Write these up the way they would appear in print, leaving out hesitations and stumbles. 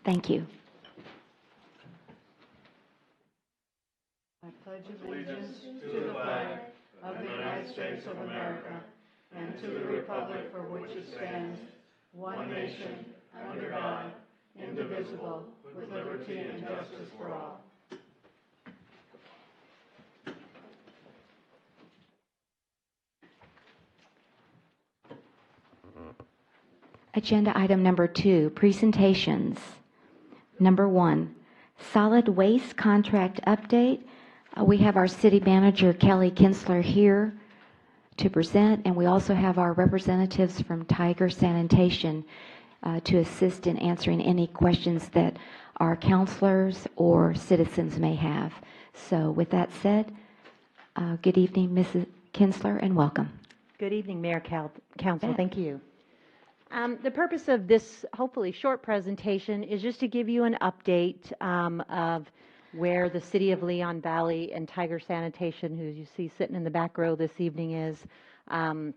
Thank you. I pledge allegiance to the flag of the United States of America and to the republic for which it stands, one nation, under God, indivisible, with liberty and justice for all. Agenda item number 2, presentations. Number 1, solid waste contract update. We have our city manager, Kelly Kinsler, here to present, and we also have our representatives from Tiger Sanitation to assist in answering any questions that our counselors or citizens may have. So with that said, good evening, Mrs. Kinsler, and welcome. Good evening, Mayor, Council. Thank you. The purpose of this hopefully short presentation is just to give you an update of where the City of Leon Valley and Tiger Sanitation, who you see sitting in the back row this evening, is on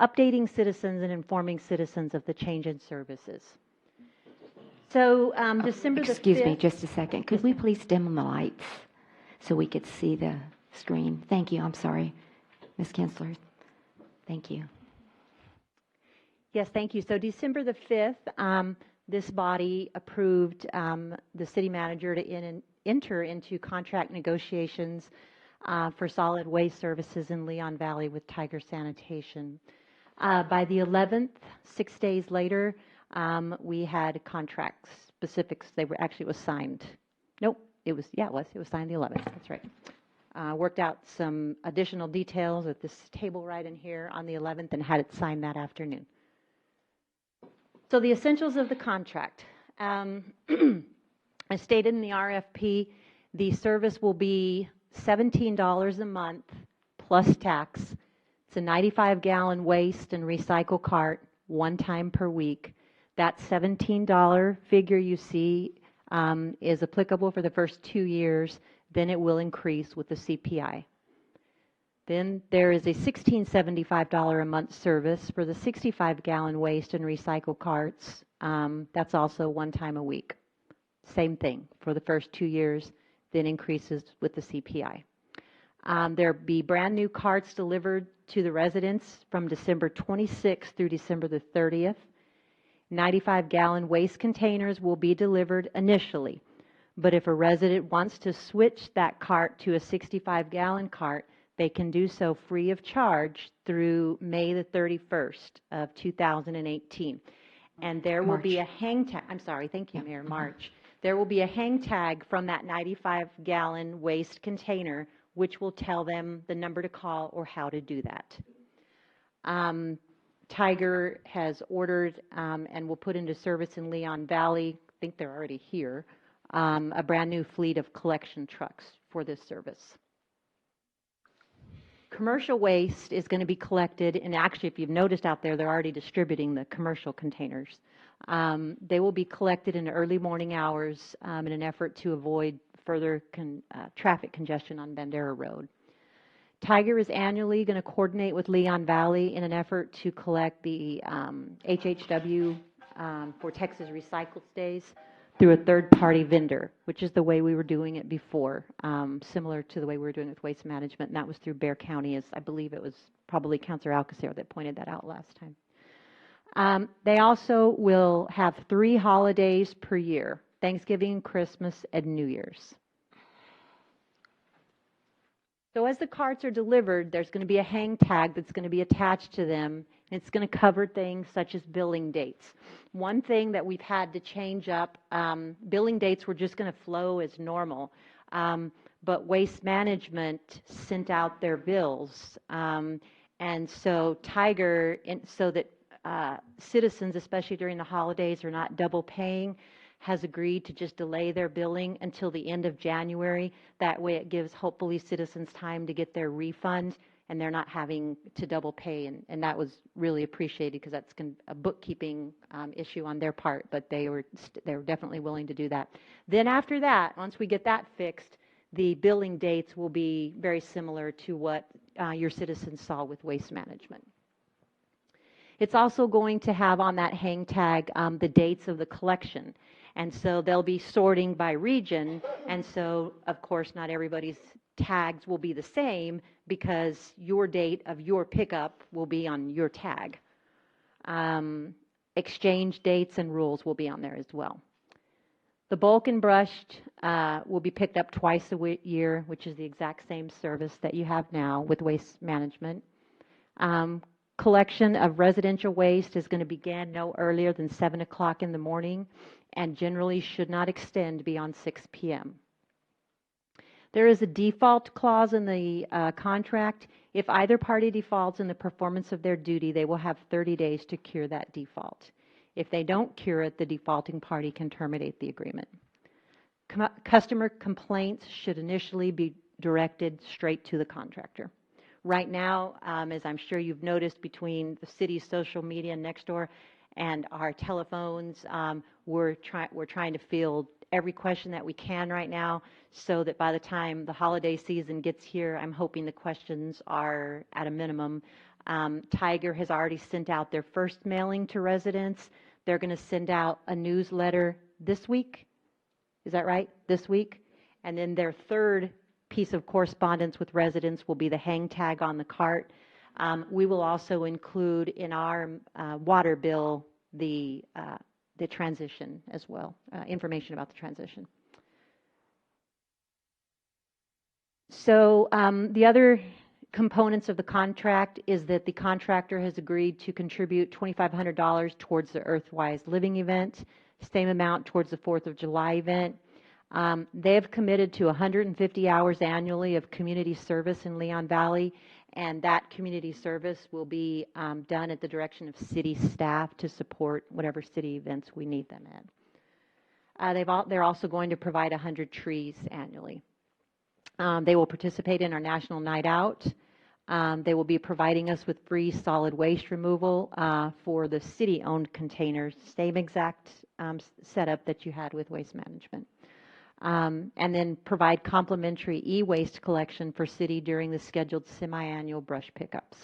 updating citizens and informing citizens of the change in services. So December the 5th. Excuse me just a second. Could we please dim the lights so we could see the screen? Thank you. I'm sorry, Ms. Kinsler. Thank you. Yes, thank you. So December the 5th, this body approved the city manager to enter into contract negotiations for solid waste services in Leon Valley with Tiger Sanitation. By the 11th, 6 days later, we had contract specifics. It was signed. Nope, it was signed the 11th. That's right. Worked out some additional details at this table right in here on the 11th and had it signed that afternoon. So the essentials of the contract. As stated in the RFP, the service will be $17 a month plus tax. It's a 95-gallon waste and recycle cart, one time per week. That $17 figure you see is applicable for the first 2 years. Then it will increase with the CPI. Then there is a $16.75 a month service for the 65-gallon waste and recycle carts. That's also one time a week. Same thing for the first 2 years, then increases with the CPI. There'll be brand new carts delivered to the residents from December 26th through December the 30th. 95-gallon waste containers will be delivered initially. But if a resident wants to switch that cart to a 65-gallon cart, they can do so free of charge through May the 31st of 2018. And there will be a hang tag. I'm sorry, thank you, Mayor, March. There will be a hang tag from that 95-gallon waste container, which will tell them the number to call or how to do that. Tiger has ordered and will put into service in Leon Valley, I think they're already here, a brand new fleet of collection trucks for this service. Commercial waste is going to be collected, and actually, if you've noticed out there, they're already distributing the commercial containers. They will be collected in the early morning hours in an effort to avoid further traffic congestion on Bandera Road. Tiger is annually going to coordinate with Leon Valley in an effort to collect the HHW for Texas Recycle Days through a third-party vendor, which is the way we were doing it before, similar to the way we were doing it with waste management, and that was through Bexar County, as I believe it was probably Councilor Alcacer that pointed that out last time. They also will have 3 holidays per year, Thanksgiving, Christmas, and New Year's. So as the carts are delivered, there's going to be a hang tag that's going to be attached to them. It's going to cover things such as billing dates. One thing that we've had to change up, billing dates were just going to flow as normal, but Waste Management sent out their bills. And so Tiger, so that citizens, especially during the holidays, are not double paying, has agreed to just delay their billing until the end of January. That way it gives hopefully citizens time to get their refund and they're not having to double pay. And that was really appreciated because that's a bookkeeping issue on their part, but they were definitely willing to do that. Then after that, once we get that fixed, the billing dates will be very similar to what your citizens saw with Waste Management. It's also going to have on that hang tag the dates of the collection. And so they'll be sorting by region. And so, of course, not everybody's tags will be the same because your date of your pickup will be on your tag. Exchange dates and rules will be on there as well. The bulk and brushed will be picked up twice a year, which is the exact same service that you have now with waste management. Collection of residential waste is going to begin no earlier than 7 o'clock in the morning and generally should not extend beyond 6 p.m. There is a default clause in the contract. If either party defaults in the performance of their duty, they will have 30 days to cure that default. If they don't cure it, the defaulting party can terminate the agreement. Customer complaints should initially be directed straight to the contractor. Right now, as I'm sure you've noticed, between the city's social media next door and our telephones, we're trying to field every question that we can right now, so that by the time the holiday season gets here, I'm hoping the questions are at a minimum. Tiger has already sent out their first mailing to residents. They're going to send out a newsletter this week. Is that right? This week? And then their third piece of correspondence with residents will be the hang tag on the cart. We will also include in our water bill the transition as well, information about the transition. So the other components of the contract is that the contractor has agreed to contribute $2,500 towards the Earthwise Living event, same amount towards the 4th of July event. They have committed to 150 hours annually of community service in Leon Valley, and that community service will be done at the direction of city staff to support whatever city events we need them in. They're also going to provide 100 trees annually. They will participate in our National Night Out. They will be providing us with free solid waste removal for the city-owned containers, same exact setup that you had with waste management. And then provide complimentary e-waste collection for city during the scheduled semi-annual brush pickups.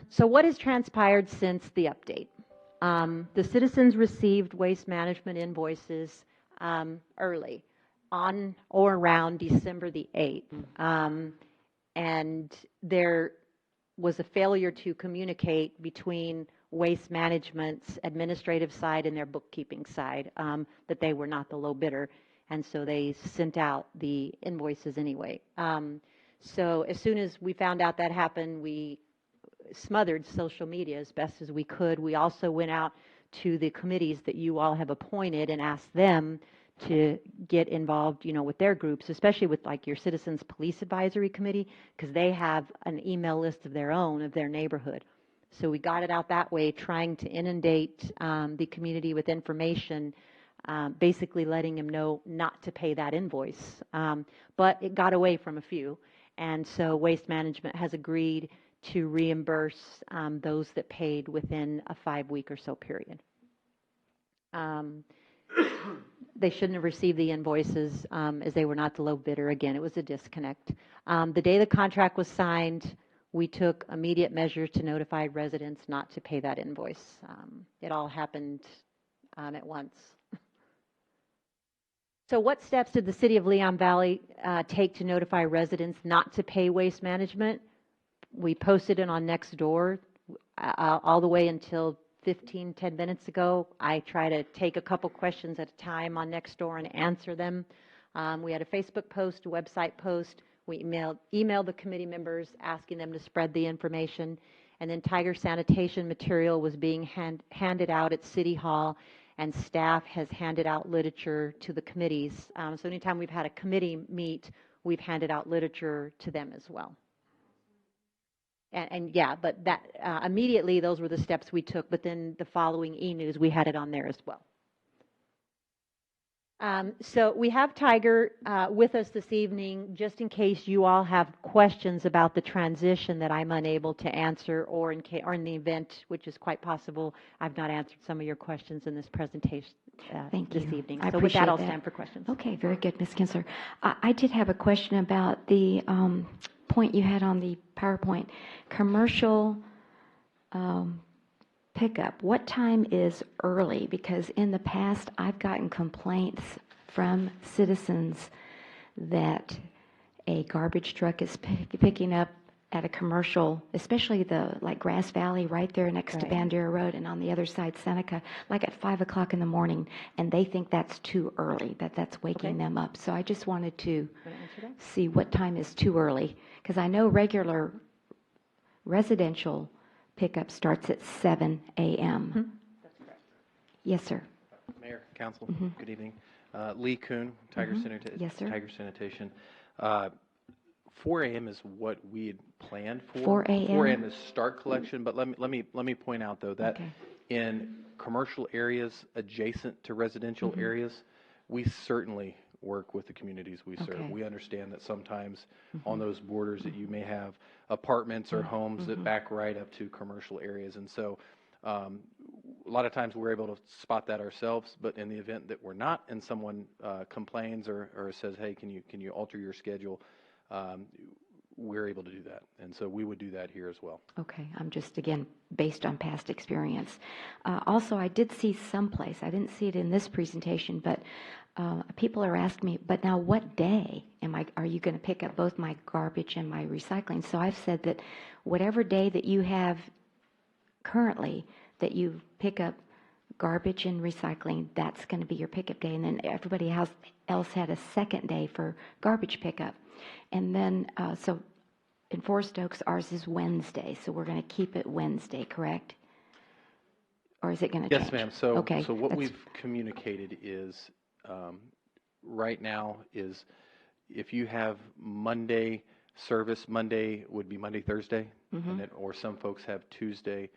So what has transpired since the update? The citizens received waste management invoices early, on or around December the 8th. And there was a failure to communicate between waste management's administrative side and their bookkeeping side, that they were not the low bidder, and so they sent out the invoices anyway. So as soon as we found out that happened, we smothered social media as best as we could. We also went out to the committees that you all have appointed and asked them to get involved, with their groups, especially with like your Citizens Police Advisory Committee, because they have an email list of their own of their neighborhood. So we got it out that way, trying to inundate the community with information, basically letting them know not to pay that invoice. But it got away from a few. And so Waste Management has agreed to reimburse those that paid within a 5-week or so period. They shouldn't have received the invoices as they were not the low bidder. Again, it was a disconnect. The day the contract was signed, we took immediate measures to notify residents not to pay that invoice. It all happened at once. So what steps did the City of Leon Valley take to notify residents not to pay waste management? We posted it on Nextdoor all the way until 10 minutes ago. I try to take a couple questions at a time on Nextdoor and answer them. We had a Facebook post, a website post. We emailed the committee members asking them to spread the information. And then Tiger sanitation material was being handed out at City Hall, and staff has handed out literature to the committees. So anytime we've had a committee meet, we've handed out literature to them as well. And yeah, but that immediately those were the steps we took. But then the following e-news, we had it on there as well. So we have Tiger with us this evening, just in case you all have questions about the transition that I'm unable to answer, or in the event, which is quite possible, I've not answered some of your questions in this presentation this evening. I so with that, I'll appreciate stand for questions. Okay, very good, Ms. Kinsler. I did have a question about the point you had on the PowerPoint, commercial pickup, what time is early? Because in the past, I've gotten complaints from citizens that a garbage truck is picking up at a commercial, especially like Grass Valley right there next to Right. Bandera Road, and on the other side Seneca, like at 5 o'clock in the morning, and they think that's too early, that's waking Okay. them up. So I just wanted to Want to answer that? see what time is too early, because I know regular residential pickup starts at 7 a.m. That's correct. Yes, sir. Mayor, council, good evening. Lee Kuhn, Tiger Yes, sir. Tiger Sanitation. 4 a.m. is what we had planned for. 4 a.m.? 4 a.m. is start collection, but let me point out though that Okay. in commercial areas adjacent to residential areas, we certainly work with the communities we serve. Okay. We understand that sometimes on those borders that you may have apartments or homes that back right up to commercial areas, and so a lot of times we're able to spot that ourselves. But in the event that we're not, and someone complains or says, "Hey, can you alter your schedule?" We're able to do that, and so we would do that here as well. Okay, I'm just, again, based on past experience. Also, I did see someplace, I didn't see it in this presentation, but people are asking me, but now what day are you going to pick up both my garbage and my recycling? So I've said that whatever day that you have currently that you pick up garbage and recycling, that's going to be your pickup day. And then everybody else had a second day for garbage pickup. And then, so in Forest Oaks, ours is Wednesday, so we're going to keep it Wednesday, correct? Or is it going to change? Yes, ma'am. So, Okay, so what that's- we've communicated is, right now is if you have Monday service, Monday would be Monday, Thursday, and then, or some folks have Tuesday,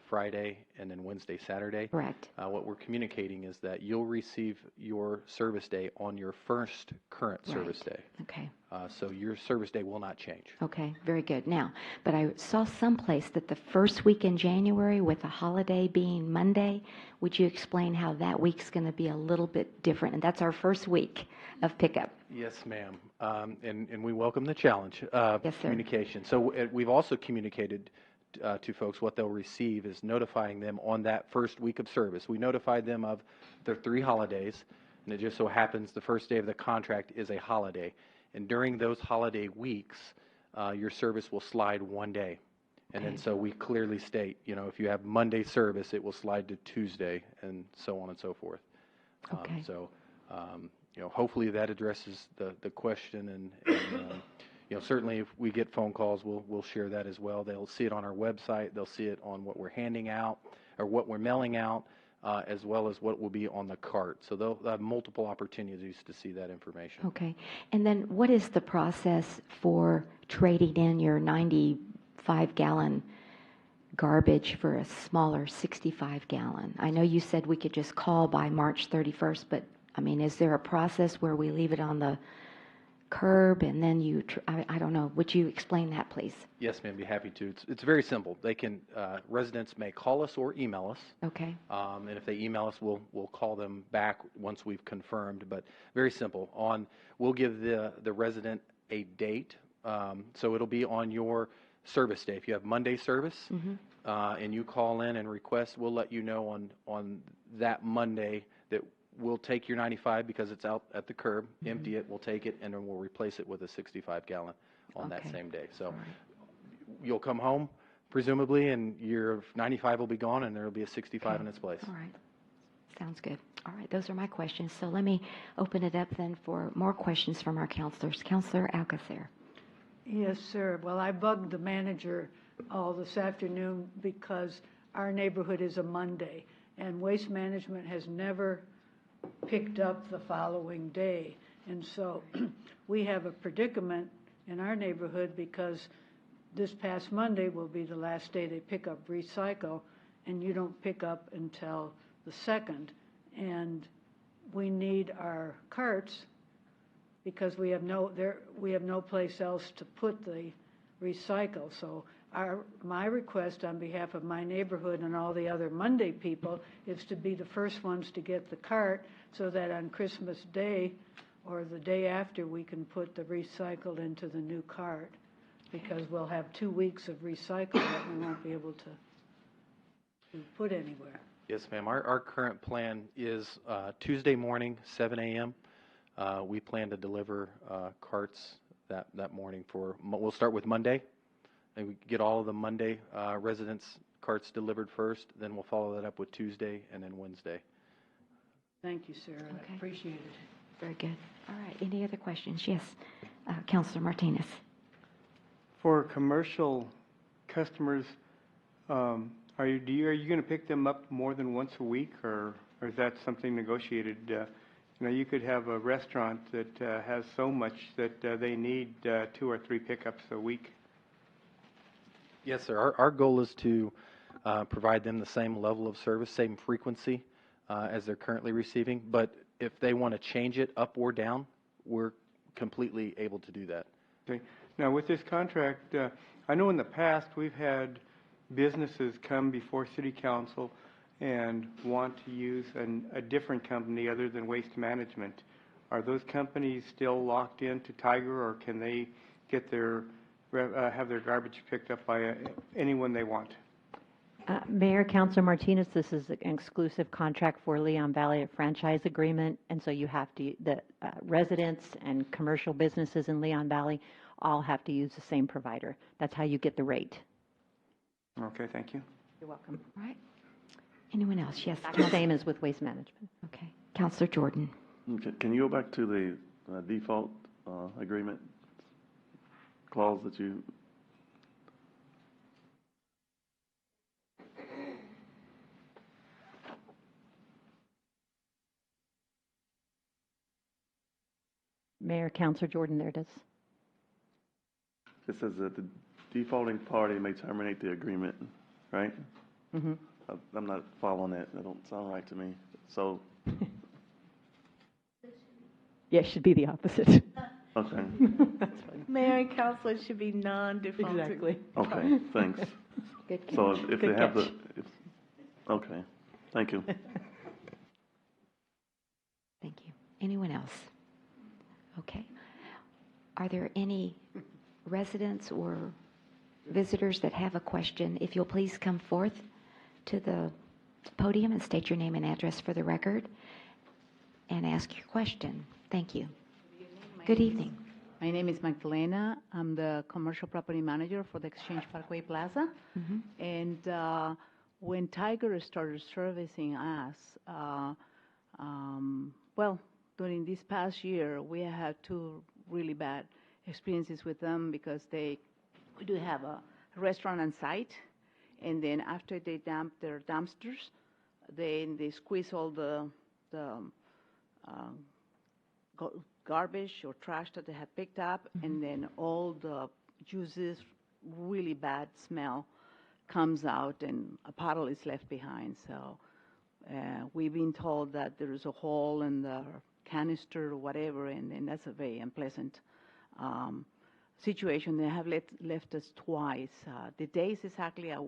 Friday, and then Wednesday, Saturday. Correct. What we're communicating is that you'll receive your service day on your first current service Right. day. Okay. So your service day will not change. Okay, very good. Now, but I saw someplace that the first week in January, with the holiday being Monday, would you explain how that week's going to be a little bit different? And that's our first week of pickup. Yes, ma'am. And we welcome the challenge of Yes, sir. communication. So we've also communicated to folks what they'll receive is notifying them on that first week of service. We notified them of their 3 holidays, and it just so happens the first day of the contract is a holiday. And during those holiday weeks, your service will slide 1 day. And then Okay. so we clearly state, if you have Monday service, it will slide to Tuesday, and so on and so forth. Okay. So, hopefully that addresses the question, and certainly if we get phone calls, we'll share that as well. They'll see it on our website. They'll see it on what we're handing out or what we're mailing out, as well as what will be on the cart. So they'll have multiple opportunities to see that information. Okay. And then what is the process for trading in your 95-gallon garbage for a smaller 65-gallon? I know you said we could just call by March 31st, but, I mean, is there a process where we leave it on the curb and then I don't know. Would you explain that, please? Yes, ma'am, be happy to. It's very simple. They can, residents may call us or email us. Okay. And if they email us, we'll call them back once we've confirmed. But very simple. We'll give the resident a date. So it'll be on your service day. If you have Monday service, and you call in and request, we'll let you know on that Monday that we'll take your 95 because it's out at the curb, empty it, we'll take it, and then we'll replace it with a 65-gallon on that Okay. same day. So All right. you'll come home, presumably, and your 95 will be gone, and there will be a 65 in its place. All right. Sounds good. All right, those are my questions. So let me open it up then for more questions from our counselors. Counselor Alcacer. Yes, sir. Well, I bugged the manager all this afternoon because our neighborhood is a Monday, and Waste Management has never picked up the following day. And so we have a predicament in our neighborhood because this past Monday will be the last day they pick up recycle, and you don't pick up until the 2nd. And we need our carts because we have no place else to put the recycle. So my request on behalf of my neighborhood and all the other Monday people is to be the first ones to get the cart so that on Christmas Day or the day after we can put the recycle into the new cart. because we'll have 2 weeks of recycle that we won't be able to put anywhere. Yes, ma'am. Our current plan is Tuesday morning, 7 a.m. We plan to deliver carts that morning we'll start with Monday, and we get all of the Monday residents' carts delivered first, then we'll follow that up with Tuesday and then Wednesday. Thank you, Sarah. Okay. I appreciate it. Very good. All right, any other questions? Yes, Counselor Martinez. For commercial customers, are you going to pick them up more than once a week, or is that something negotiated? You could have a restaurant that has so much that they need 2 or 3 pickups a week. Yes, sir. Our goal is to provide them the same level of service, same frequency as they're currently receiving. But if they want to change it up or down, we're completely able to do that. Okay. Now, with this contract, I know in the past we've had businesses come before City Council and want to use a different company other than Waste Management. Are those companies still locked into Tiger, or can they get have their garbage picked up by anyone they want? Mayor, Councilor Martinez, this is an exclusive contract for Leon Valley, a franchise agreement, and so you have to, the residents and commercial businesses in Leon Valley all have to use the same provider. That's how you get the rate. Okay, thank you. You're welcome. All right. Anyone else? Yes. The same as with Waste Management. Okay. Counselor Jordan. Okay. Can you go back to the default agreement clause that you? Mayor, Councilor Jordan, there it is. It says that the defaulting party may terminate the agreement, right? Mm-hmm. I'm not following that. That don't sound right to me. So, Yeah, it should be the opposite. okay. That's funny. Mayor and council, it should be non-defaulting. Exactly. Okay, thanks. Good catch. So if they Good have catch. okay, thank you. Thank you. Anyone else? Okay. Are there any residents or visitors that have a question? If you'll please come forth to the podium and state your name and address for the record and ask your question. Thank you. Good evening. My name is Magdalena. I'm the commercial property manager for the Exchange Parkway Plaza. And when Tiger started servicing us, well, during this past year, we had 2 really bad experiences with them because we do have a restaurant on site, and then after they dump their dumpsters, they squeeze all the garbage or trash that they had picked up, and then all the juices, really bad smell comes out, and a puddle is left behind. So we've been told that there is a hole in the canister or whatever, and that's a very unpleasant situation. They have left us twice. The days exactly, I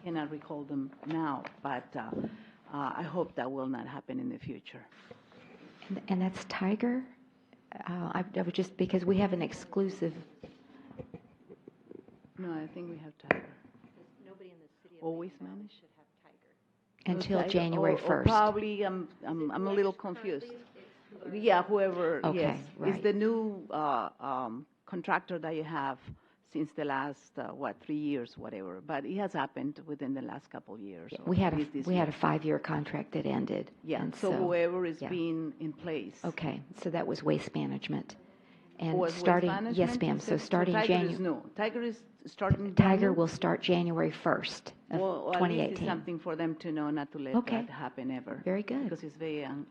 cannot recall them now, but I hope that will not happen in the future. And that's Tiger? I would just, because we have an exclusive, No, I think we have Tiger. Nobody in the city Always manage? should have Tiger. until Tiger, January or 1st. Probably, I'm a little confused. Yeah, whoever, Okay, yes. right. It's the new contractor that you have since the last, 3 years, whatever. But it has happened within the last couple of years. or We had at least this we had a year. 5-year contract that ended. Yeah, and so whoever is yeah. being in place. Okay, so that was Waste Management. And Was Waste starting, yes, Management? ma'am, You so said- starting Tiger January. is new. Tiger is starting brand Tiger new? will start January 1st of Well, at least it's 2018. something for them to know, not to let Okay. that happen ever. Very good. Because it's very, and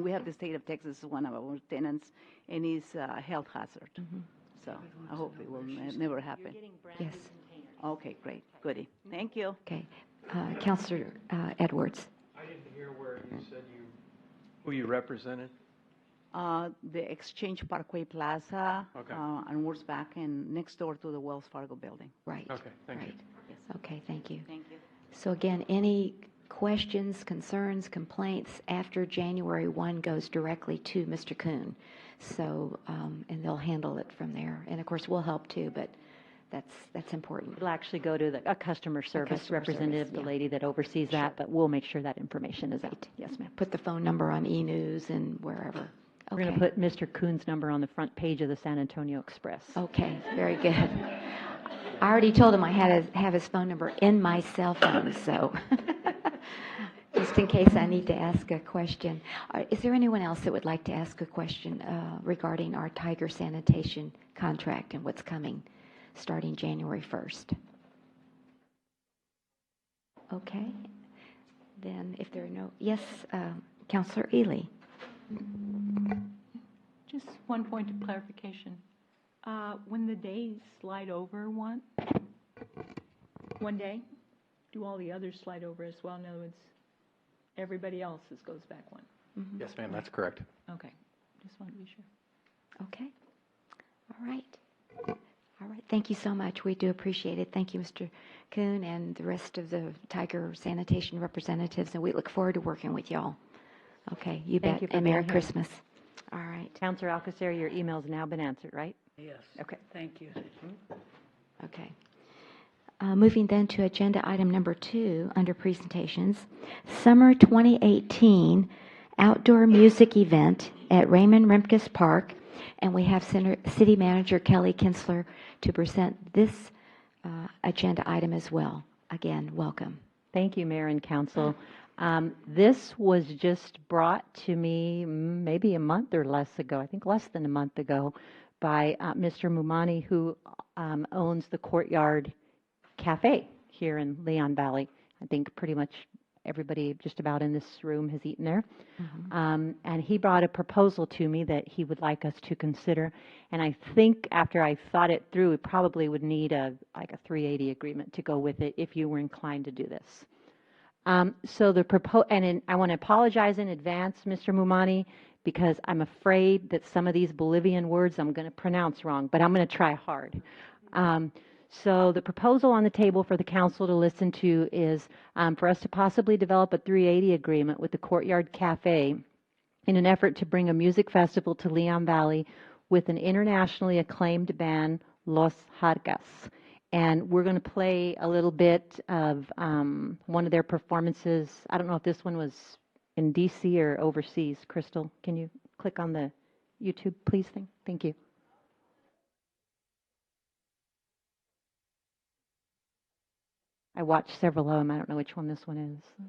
we have the state of Texas as one of our tenants, and it's a health hazard. Mm-hmm. So I hope it will never happen. Yes, Okay, great, goody. Thank you. okay. Counselor Edwards. I didn't hear where you said who you represented. The Exchange Parkway Plaza Okay. on Wurzbach and next door to the Wells Fargo building. Right. Okay, thank you. Right. Okay, thank you. Thank you. So again, any questions, concerns, complaints after January 1 goes directly to Mr. Kuhn. So, and they'll handle it from there. And of course, we'll help too, but that's important. It'll actually go to a customer service customer representative, service, the yeah. lady that oversees that, but we'll make sure that information is out. Yes, ma'am. Put the phone number on e-news and wherever. We're going to put Mr. Kuhn's number on the front page of the San Antonio Express. Okay, very good. I already told him I had to have his phone number in my cell phone, so just in case I need to ask a question. Is there anyone else that would like to ask a question regarding our Tiger sanitation contract and what's coming starting January 1st? Okay, then if there are no, yes, Counselor Ely. Just one point of clarification. When the days slide over one day, do all the others slide over as well? In other words, everybody else's goes back one? Yes, ma'am, that's correct. Okay, just want to be sure. Okay. All right. All right. Thank you so much. We do appreciate it. Thank you, Mr. Kuhn, and the rest of the Tiger sanitation representatives, and we look forward to working with y'all. Okay, you Thank bet. you for And Merry being here. Christmas. All right. Counselor Alcacer, your email's now been answered, right? Yes. Okay. Thank you. Okay. Moving then to agenda item number 2 under presentations. Summer 2018 outdoor music event at Raymond Remkes Park. And we have City Manager Kelly Kinsler to present this agenda item as well. Again, welcome. Thank you, Mayor and Council. This was just brought to me maybe a month or less ago, I think less than a month ago, by Mr. Mumani, who owns the Courtyard Cafe here in Leon Valley. I think pretty much everybody just about in this room has eaten there. And he brought a proposal to me that he would like us to consider. And I think after I thought it through, we probably would need a 380 agreement to go with it if you were inclined to do this. So the I want to apologize in advance, Mr. Mumani, because I'm afraid that some of these Bolivian words I'm going to pronounce wrong, but I'm going to try hard. So the proposal on the table for the council to listen to is for us to possibly develop a 380 agreement with the Courtyard Cafe in an effort to bring a music festival to Leon Valley with an internationally acclaimed band, Los Jargas. And we're going to play a little bit of one of their performances. I don't know if this one was in DC or overseas. Crystal, can you click on the YouTube, please? Thank you. I watched several of them. I don't know which one this one is.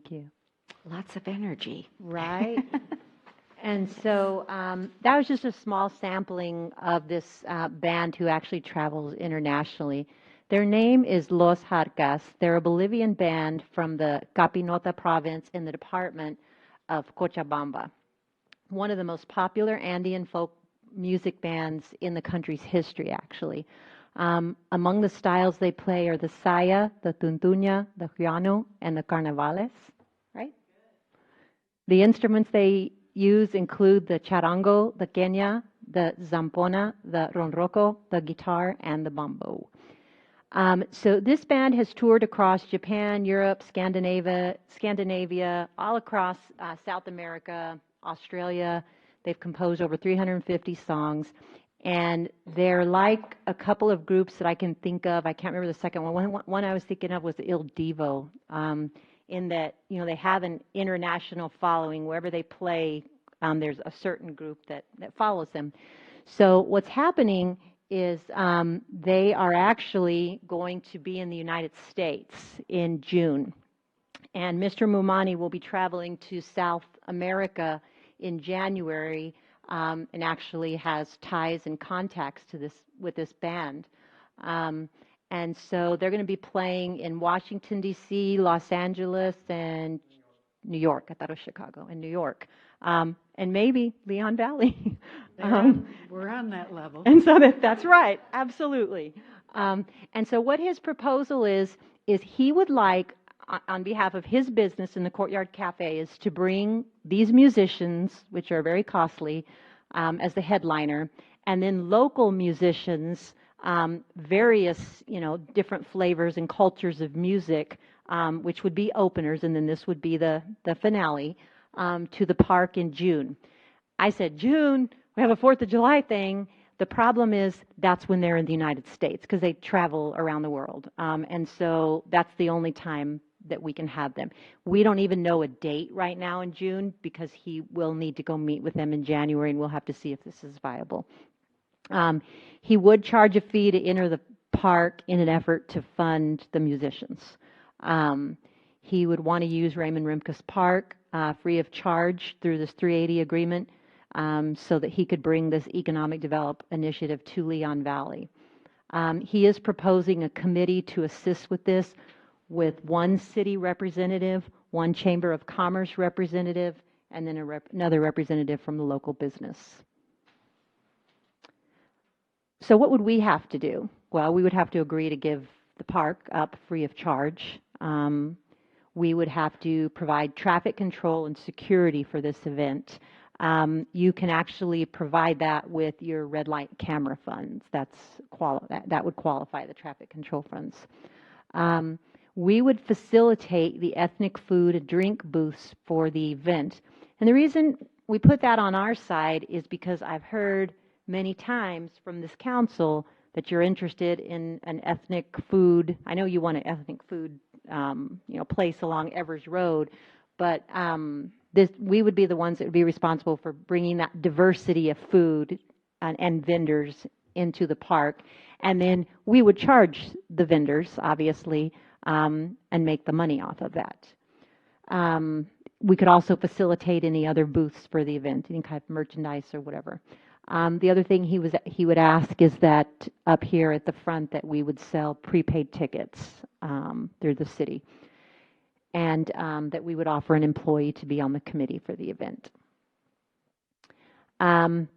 Thank you. Lots of energy. Right. And so that was just a small sampling of this band who actually travels internationally. Their name is Los Jarcas. They're a Bolivian band from the Capinota province in the department of Cochabamba. One of the most popular Andean folk music bands in the country's history, actually. Among the styles they play are the saya, the tuntuña, the huayno, and the carnavales, right? The instruments they use include the charango, the quenya, the zampona, the ronroco, the guitar, and the bombo. So this band has toured across Japan, Europe, Scandinavia, all across South America, Australia. They've composed over 350 songs. And they're like a couple of groups that I can think of. I can't remember the second one. One I was thinking of was Il Divo, in that, you know, they have an international following. Wherever they play, there's a certain group that follows them. So what's happening is they are actually going to be in the United States in June. And Mr. Mumani will be traveling to South America in January, and actually has ties and contacts to this with this band. And so they're going to be playing in Washington, D.C., Los Angeles, and New York. I thought it was Chicago and New York. And maybe Leon Valley. We're on that level. And so that's right, absolutely. And so what his proposal is he would like, on behalf of his business in the Courtyard Cafe, is to bring these musicians, which are very costly, as the headliner, and then local musicians, various, you know, different flavors and cultures of music, which would be openers, and then this would be the finale, to the park in June. I said, June, we have a 4th of July thing. The problem is that's when they're in the United States, because they travel around the world. And so that's the only time that we can have them. We don't even know a date right now in June, because he will need to go meet with them in January, and we'll have to see if this is viable. He would charge a fee to enter the park in an effort to fund the musicians. He would want to use Raymond Rimkus Park free of charge through this 380 agreement, so that he could bring this economic development initiative to Leon Valley. He is proposing a committee to assist with this, with one city representative, one Chamber of Commerce representative, and then another representative from the local business. So what would we have to do? Well, we would have to agree to give the park up free of charge. We would have to provide traffic control and security for this event. You can actually provide that with your red light camera funds. That would qualify the traffic control funds. We would facilitate the ethnic food and drink booths for the event. And the reason we put that on our side is because I've heard many times from this council that you're interested in an ethnic food. I know you want an ethnic food, place along Evers Road, but we would be the ones that would be responsible for bringing that diversity of food and vendors into the park. And then we would charge the vendors, obviously, and make the money off of that. We could also facilitate any other booths for the event, any kind of merchandise or whatever. The other thing he would ask is that up here at the front that we would sell prepaid tickets through the city, and that we would offer an employee to be on the committee for the event.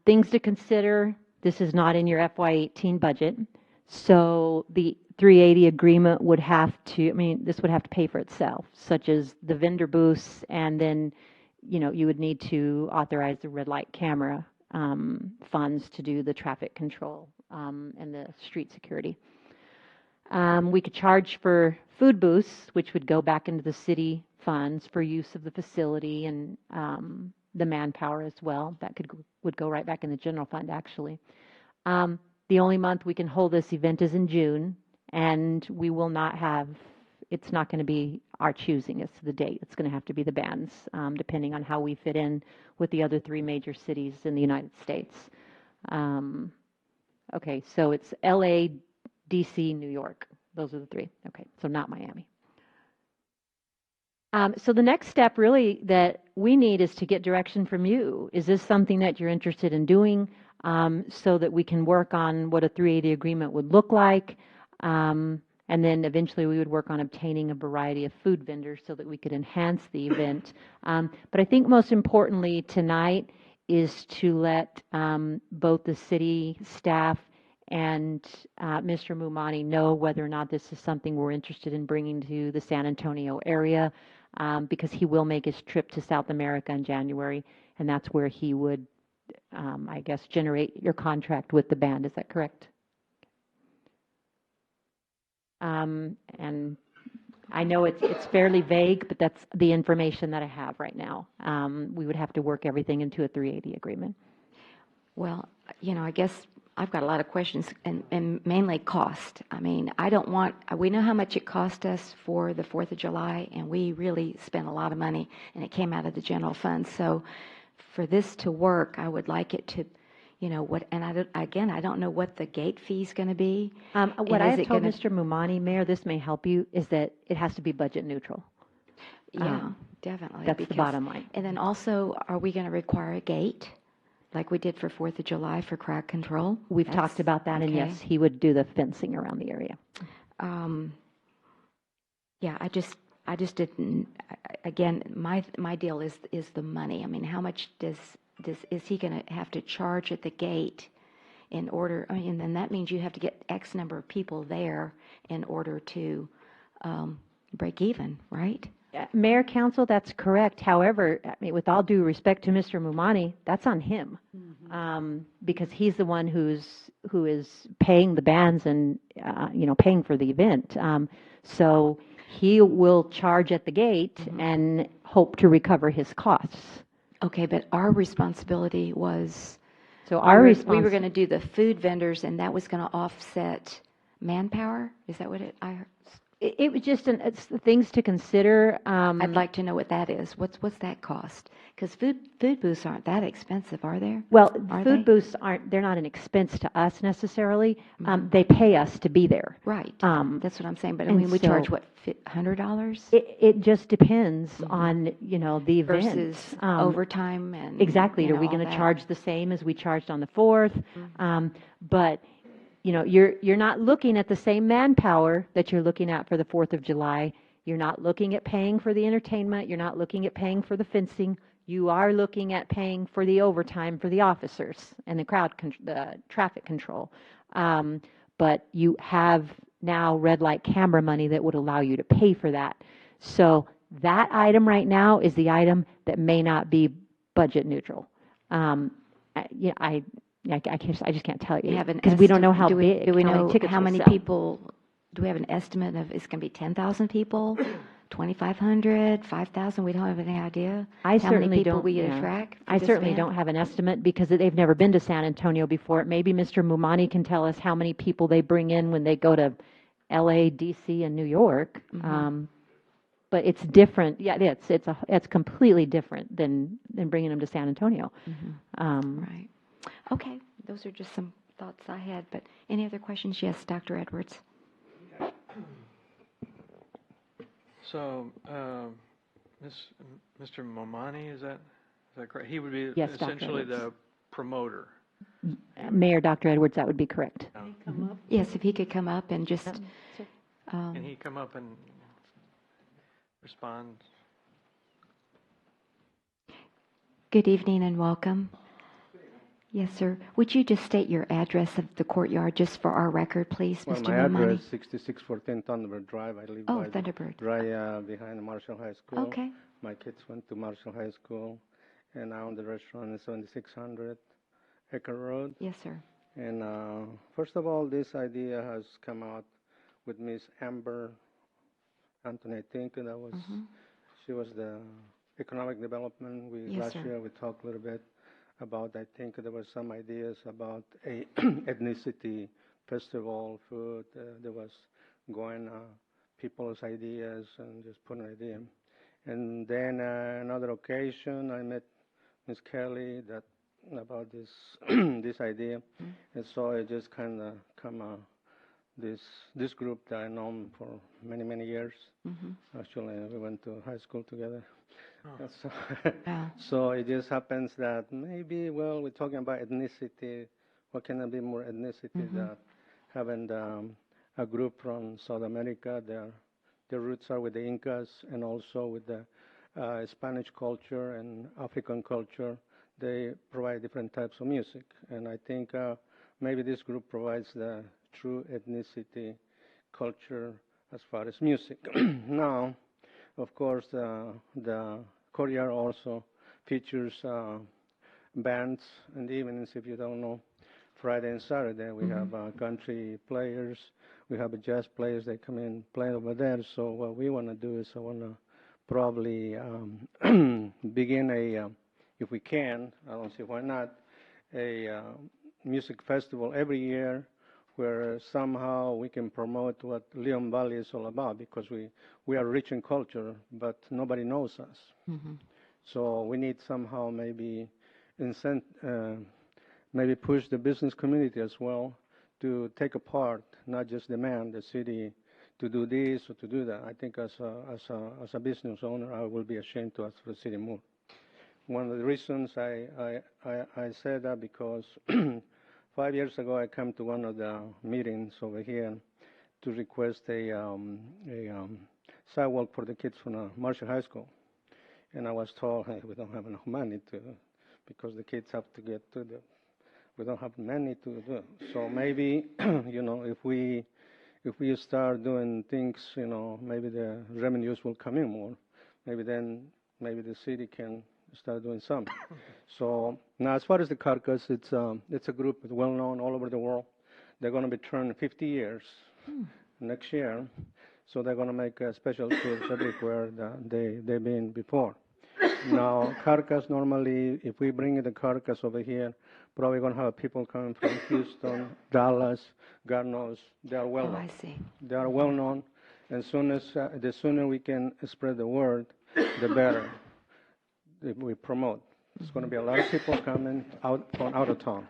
Things to consider: this is not in your FY18 budget, so the 380 agreement would have to, this would have to pay for itself, such as the vendor booths, and then, you would need to authorize the red light camera funds to do the traffic control and the street security. We could charge for food booths, which would go back into the city funds for use of the facility and the manpower as well. That would go right back in the general fund, actually. The only month we can hold this event is in June, and we will not have, it's not going to be our choosing as to the date. It's going to have to be the band's, depending on how we fit in with the other 3 major cities in the United States. Okay, so it's LA, DC, New York. Those are the 3. Okay, so not Miami. So the next step really that we need is to get direction from you. Is this something that you're interested in doing, so that we can work on what a 380 agreement would look like? And then eventually we would work on obtaining a variety of food vendors so that we could enhance the event. But I think most importantly tonight is to let both the city staff and Mr. Mumani know whether or not this is something we're interested in bringing to the San Antonio area, because he will make his trip to South America in January, and that's where he would, I guess, generate your contract with the band. Is that correct? And I know it's fairly vague, but that's the information that I have right now. We would have to work everything into a 380 agreement. Well, I guess I've got a lot of questions, and mainly cost. I mean, we know how much it cost us for the 4th of July, and we really spent a lot of money, and it came out of the general fund. So for this to work, I would like it to, and I don't know what the gate fee's going to be. What And I is have it told gonna- Mr. Mumani, Mayor, this may help you, is that it has to be budget neutral. Yeah, definitely. That's the because- bottom line. And then also, are we going to require a gate, like we did for 4th of July for crowd control? We've That's- talked about that, and okay. yes, he would do the fencing around the area. Yeah, I just didn't, again, my deal is the money. I mean, how much is he going to have to charge at the gate in order, and then that means you have to get X number of people there in order to break even, right? Mayor, council, that's correct. However, I mean, with all due respect to Mr. Mumani, that's on him. Because he's the one who is paying the bands and, paying for the event. So he will charge at the gate and hope to recover his costs. Okay, but our responsibility was, So our we were going to do the food vendors, and that was going to offset manpower? Is that what I heard? It was just it's the things to consider. I'd like to know what that is. What's that cost? Because food booths aren't that expensive, are they? Well, Are food they? booths they're not an expense to us necessarily. They pay us to be there. Right. That's what I'm saying. But I and mean, we charge so- what, $100 It just depends on, the event. versus overtime and Exactly. Are we all going to that. charge the same as we charged on the 4th? But, you're not looking at the same manpower that you're looking at for the 4th of July. You're not looking at paying for the entertainment. You're not looking at paying for the fencing. You are looking at paying for the overtime for the officers and the traffic control. But you have now red light camera money that would allow you to pay for that. So that item right now is the item that may not be budget neutral. I just can't tell you You have an because we don't know how estimate- big, do we how many know tickets how we'll many sell. people, do we have an estimate of, it's going to be 10,000 people, 2,500, 5,000? We don't have any idea? I How many certainly people don't. we yeah. attract for I this certainly band? don't have an estimate because they've never been to San Antonio before. Maybe Mr. Mumani can tell us how many people they bring in when they go to L.A., D.C., and New York. But it's different. Yeah, it's completely different than bringing them to San Antonio. Right. Okay, those are just some thoughts I had, but any other questions? Yes, Dr. Edwards. So, Mr. Momani, is that correct? He would be Yes, Dr. essentially Edwards. the promoter. Mayor Dr. Edwards, that would be correct. Yes, if he could come up and just, Can he come up and respond? good evening and welcome. Yes, sir. Would you just state your address of the courtyard just for our record, please, Well, Mr. my Mumani? address 6614 Thunderbird Drive. I live Oh, by the Thunderbird. behind Marshall High School. Okay. My kids went to Marshall High School, and I own the restaurant in 7600 Acre Road. Yes, sir. And first of all, this idea has come out with Miss Amber Anthony. I think that was she was the economic development. Yes, Last sir. year we talked a little bit about, I think there were some ideas about a ethnicity festival food. There was going people's ideas and just put an idea. And then another occasion, I met Miss Kelly about this this idea, and so it just kind of come this group that I know for many years. Actually, we went to high school together. So, Wow. so it just happens that maybe, well, we're talking about ethnicity. What can be more ethnicity than having a group from South America? Their roots are with the Incas and also with the Spanish culture and African culture. They provide different types of music, and I think maybe this group provides the true ethnicity culture as far as music. Now, of course, the Courtyard also features bands in the evenings. If you don't know, Friday and Saturday we have country players, we have jazz players. They come in play over there. So what we want to do is I want to probably begin if we can, I don't see why not, a music festival every year where somehow we can promote what Leon Valley is all about, because we are rich in culture, but nobody knows us. So we need somehow maybe maybe push the business community as well to take a part, not just demand the city to do this or to do that. I think as a business owner, I will be ashamed to ask for the city more. One of the reasons I said that because 5 years ago I came to one of the meetings over here to request a sidewalk for the kids from Marshall High School, and I was told, hey, we don't have enough money because the kids have to get to we don't have money to do it. So maybe if we start doing things, maybe the revenues will come in more. Maybe the city can start doing something. So now, as far as the Carcass, it's a group that's well known all over the world. They're going to be turning 50 years next year, so they're going to make special tours everywhere that they've been before. Now, Carcass, normally, if we bring the Carcass over here, probably going to have people coming from Houston, Dallas, God knows. They are well known. I see. They are well known, and the sooner we can spread the word, the better. If we promote, there's going to be a lot of people coming from out of town.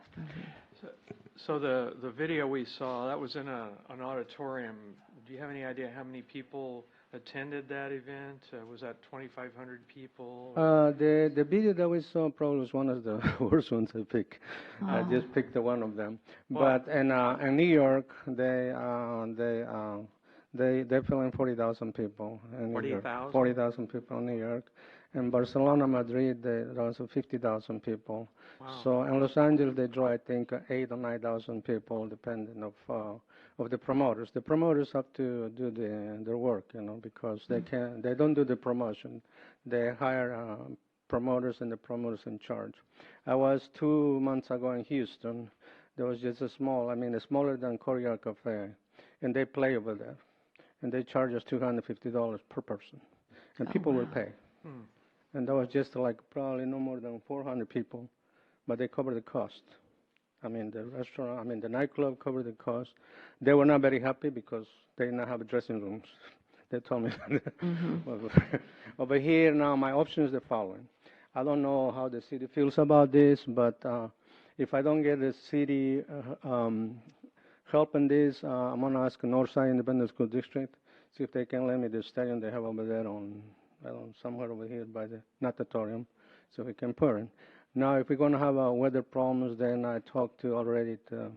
So the video we saw, that was in an auditorium. Do you have any idea how many people attended that event? Was that 2,500 people? The video that we saw probably was one of the worst ones I picked. I just picked one of them. Well, But in New York, they fill in 40,000 people. 40,000? 40,000 people in New York. In Barcelona, Madrid, there are also 50,000 people. Wow. So in Los Angeles, they draw, I think, 8,000 or 9,000 people, depending of the promoters. The promoters have to do their work, because they don't do the promotion. They hire promoters, and the promoters in charge. I was 2 months ago in Houston. There was just smaller than Courtyard Cafe, and they play over there, and they charge us $250 per person, and people will pay. And that was just probably no more than 400 people, but they covered the cost. The restaurant, the nightclub covered the cost. They were not very happy because they did not have dressing rooms. They told me that. Over here now, my option is the following. I don't know how the city feels about this, but if I don't get the city help in this, I'm going to ask Northside Independent School District, see if they can lend me the stadium they have over there somewhere over here by the natatorium, so we can put it. Now, if we're going to have weather problems, then I talked already to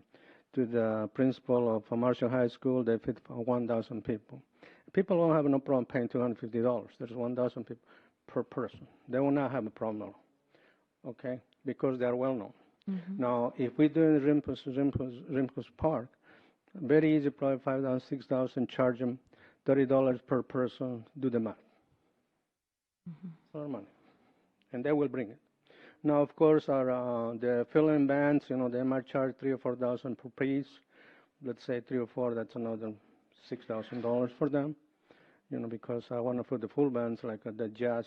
the principal of Marshall High School. They fit for 1,000 people. People don't have no problem paying $250. There's 1,000 people per person. They will not have a problem at all, okay, because they are well known. Now, if we do in Rimkus Park, very easy, probably 5,000, 6,000, charge them $30 per person, do the math. A lot of money, and they will bring it. Now, of course, the fill-in bands, they might charge $3,000 or $4,000 per piece. Let's say 3 or 4, that's another $6,000 for them. Because I want to put the full bands like the jazz.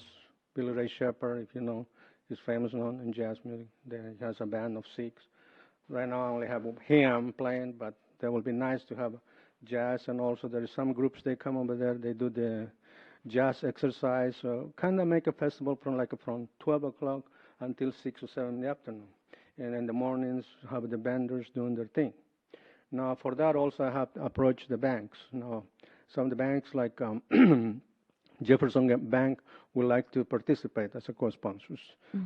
Billy Ray Shepard, if you know, is famous known in jazz music. He has a band of 6. Right now, I only have him playing, but that would be nice to have jazz. And also, there are some groups they come over there. They do the jazz exercise. So kind of make a festival from 12 o'clock until 6 or 7 in the afternoon. And in the mornings, have the banders doing their thing. Now, for that also I have to approach the banks. Now, some of the banks like Jefferson Bank would like to participate as a co-sponsors.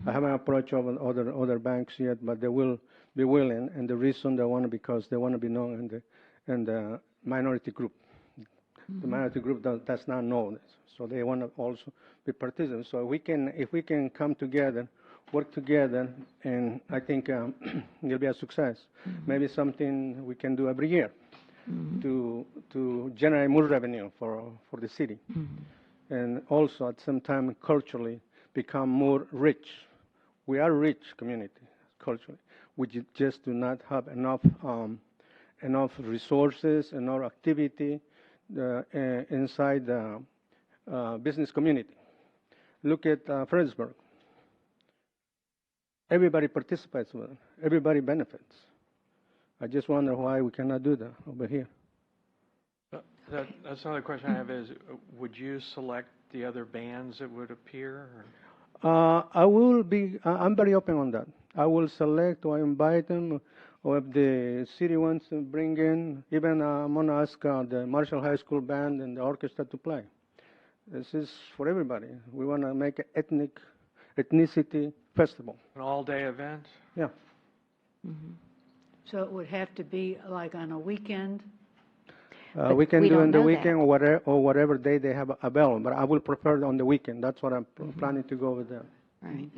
I haven't approached other banks yet, but they will be willing, and the reason they want to, because they want to be known in the minority group. The minority group does not know this, so they want to also be participants. So if we can come together, work together, and I think it'll be a success. Maybe something we can do every year to generate more revenue for the city, and also at some time culturally become more rich. We are a rich community culturally. We just do not have enough resources, enough activity inside the business community. Look at Fredericksburg. Everybody participates with it. Everybody benefits. I just wonder why we cannot do that over here. That's another question I have is, would you select the other bands that would appear? I'm very open on that. I will select or invite them, or if the city wants to bring in, even I'm going to ask the Marshall High School band and the orchestra to play. This is for everybody. We want to make an ethnicity festival. An all-day event? Yeah. So it would have to be like on a weekend? We can we do don't on the know weekend that. or whatever day they have available, but I will prefer on the weekend. That's what I'm planning to go with them. Right.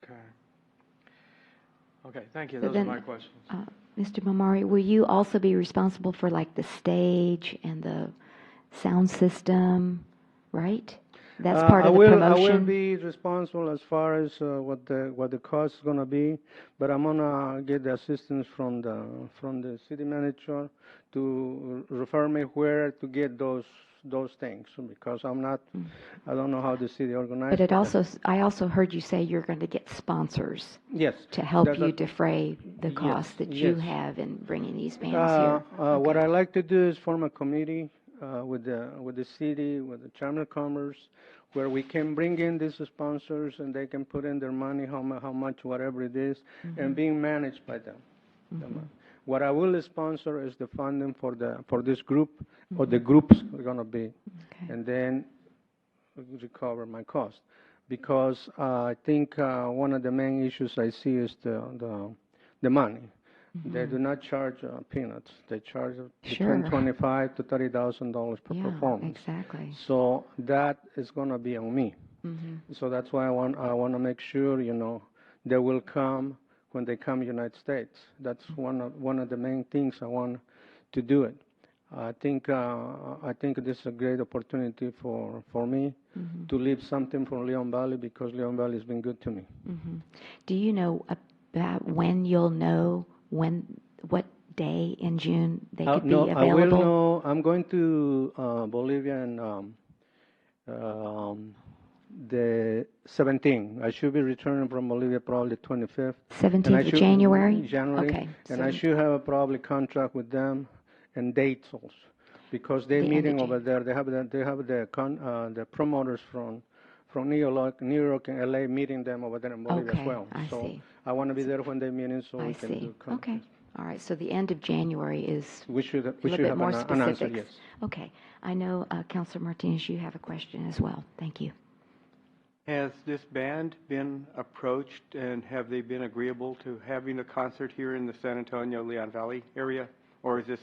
Okay. Okay, thank you. So Those then, are my questions. Mr. Momari, will you also be responsible for like the stage and the sound system, right? That's part of the promotion? I will be responsible as far as what the cost is going to be, but I'm going to get the assistance from the city manager to refer me where to get those things, because I don't know how the city organizes. But I also heard you say you're going to get sponsors. Yes. To help That- you defray the costs that you yes. have in bringing these bands here. What I like to do is form a committee with the city, with the Chamber of Commerce, where we can bring in these sponsors and they can put in their money, how much, whatever it is, and being managed by them. What I will sponsor is the funding for this group, or the groups are going to be, and then recover my cost. Because I think one of the main issues I see is the money. They do not charge peanuts. They charge between $25,000 to $30,000 per performance. Exactly. So that is going to be on me. So that's why I want to make sure, they will come when they come to the United States. That's one of the main things I want to do it. I think this is a great opportunity for me to leave something from Leon Valley, because Leon Valley has been good to me. Do you know about when you'll know what day in June they could be available? I will know. I'm going to Bolivia and the 17th. I should be returning from Bolivia probably the 25th. 17th of January? January. Okay. And I should have a probably contract with them and dates also, because they're The end meeting of over there. They have the promoters from New York and LA meeting them over there in Bolivia as well. I see. I want to be there when they're meeting, so I we can see. do Okay. All right. So the end of January is We should a little bit have more an answer, specifics. yes. Okay. I know, Councilor Martinez, you have a question as well. Thank you. Has this band been approached, and have they been agreeable to having a concert here in the San Antonio, Leon Valley area? Or is this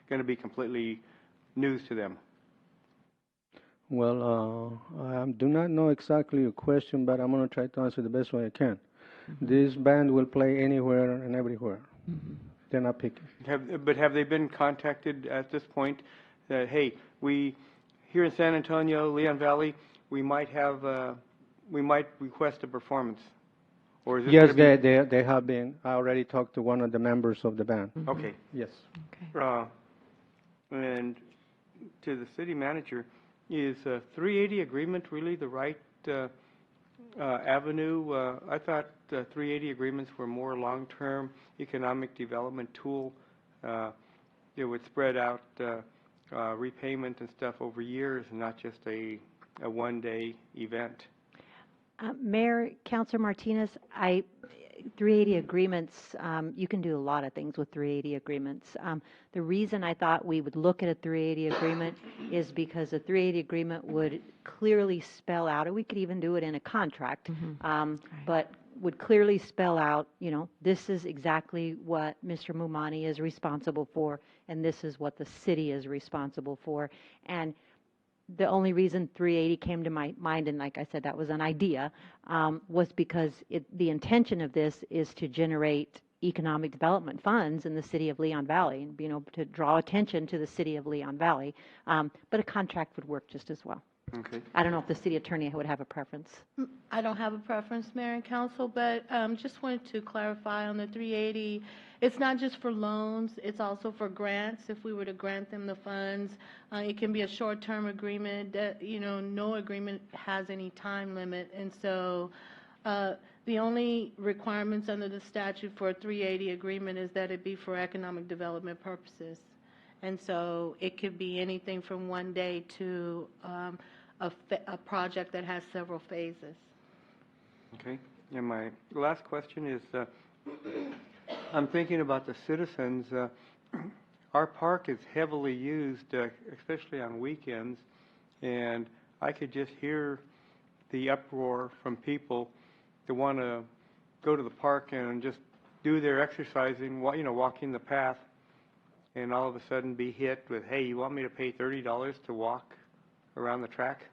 going to be completely news to them? Well, I do not know exactly your question, but I'm going to try to answer the best way I can. This band will play anywhere and everywhere. They're not picky. But have they been contacted at this point that, hey, we here in San Antonio, Leon Valley, we might request a performance? Or is this Yes, gonna be- they have been. I already talked to one of the members of the band. Okay. Yes. Okay. And to the city manager, is a 380 agreement really the right avenue? I thought 380 agreements were more long-term economic development tool. It would spread out repayment and stuff over years, and not just a one-day event. Mayor, Councilor Martinez, 380 agreements, you can do a lot of things with 380 agreements. The reason I thought we would look at a 380 agreement is because a 380 agreement would clearly spell out, or we could even do it in a contract, but would clearly spell out, you know, this is exactly what Mr. Mumani is responsible for, and this is what the city is responsible for. And the only reason 380 came to my mind, and like I said, that was an idea, was because the intention of this is to generate economic development funds in the city of Leon Valley, you know, to draw attention to the city of Leon Valley. But a contract would work just as well. Okay. I don't know if the city attorney would have a preference. I don't have a preference, Mayor and Council, but just wanted to clarify on the 380, it's not just for loans, it's also for grants. If we were to grant them the funds, it can be a short-term agreement that, you know, no agreement has any time limit. And so the only requirements under the statute for a 380 agreement is that it be for economic development purposes. And so it could be anything from 1 day to a project that has several phases. Okay. And my last question is, I'm thinking about the citizens. Our park is heavily used, especially on weekends, and I could just hear the uproar from people that want to go to the park and just do their exercising, you know, walking the path, and all of a sudden be hit with, hey, you want me to pay $30 to walk around the track?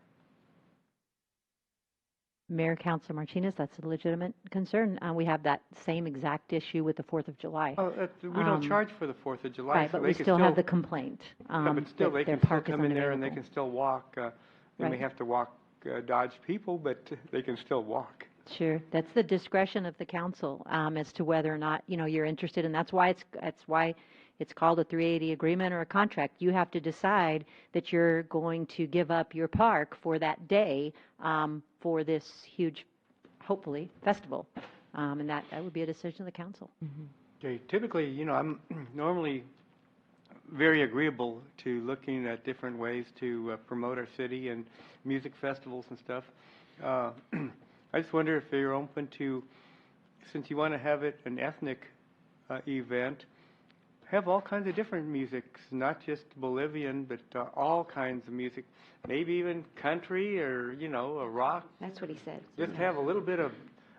Mayor, Councilor Martinez, that's a legitimate concern. We have that same exact issue with the 4th of July. Oh, we don't charge for the 4th of July. Right, so but they we can still have the complaint. Yeah, but still, that they their can still park is come in there and they unavailable. can still walk. They may Right. have to walk, dodge people, but they can still walk. Sure, that's the discretion of the council as to whether or not, you know, you're interested, and that's why it's called a 380 agreement or a contract. You have to decide that you're going to give up your park for that day for this huge, hopefully, festival, and that would be a decision of the council. Okay, typically, you know, I'm normally very agreeable to looking at different ways to promote our city and music festivals and stuff. I just wonder if you're open to, since you want to have it an ethnic event, have all kinds of different musics, not just Bolivian, but all kinds of music, maybe even country or, you know, a rock. That's what he said. Just have a little bit of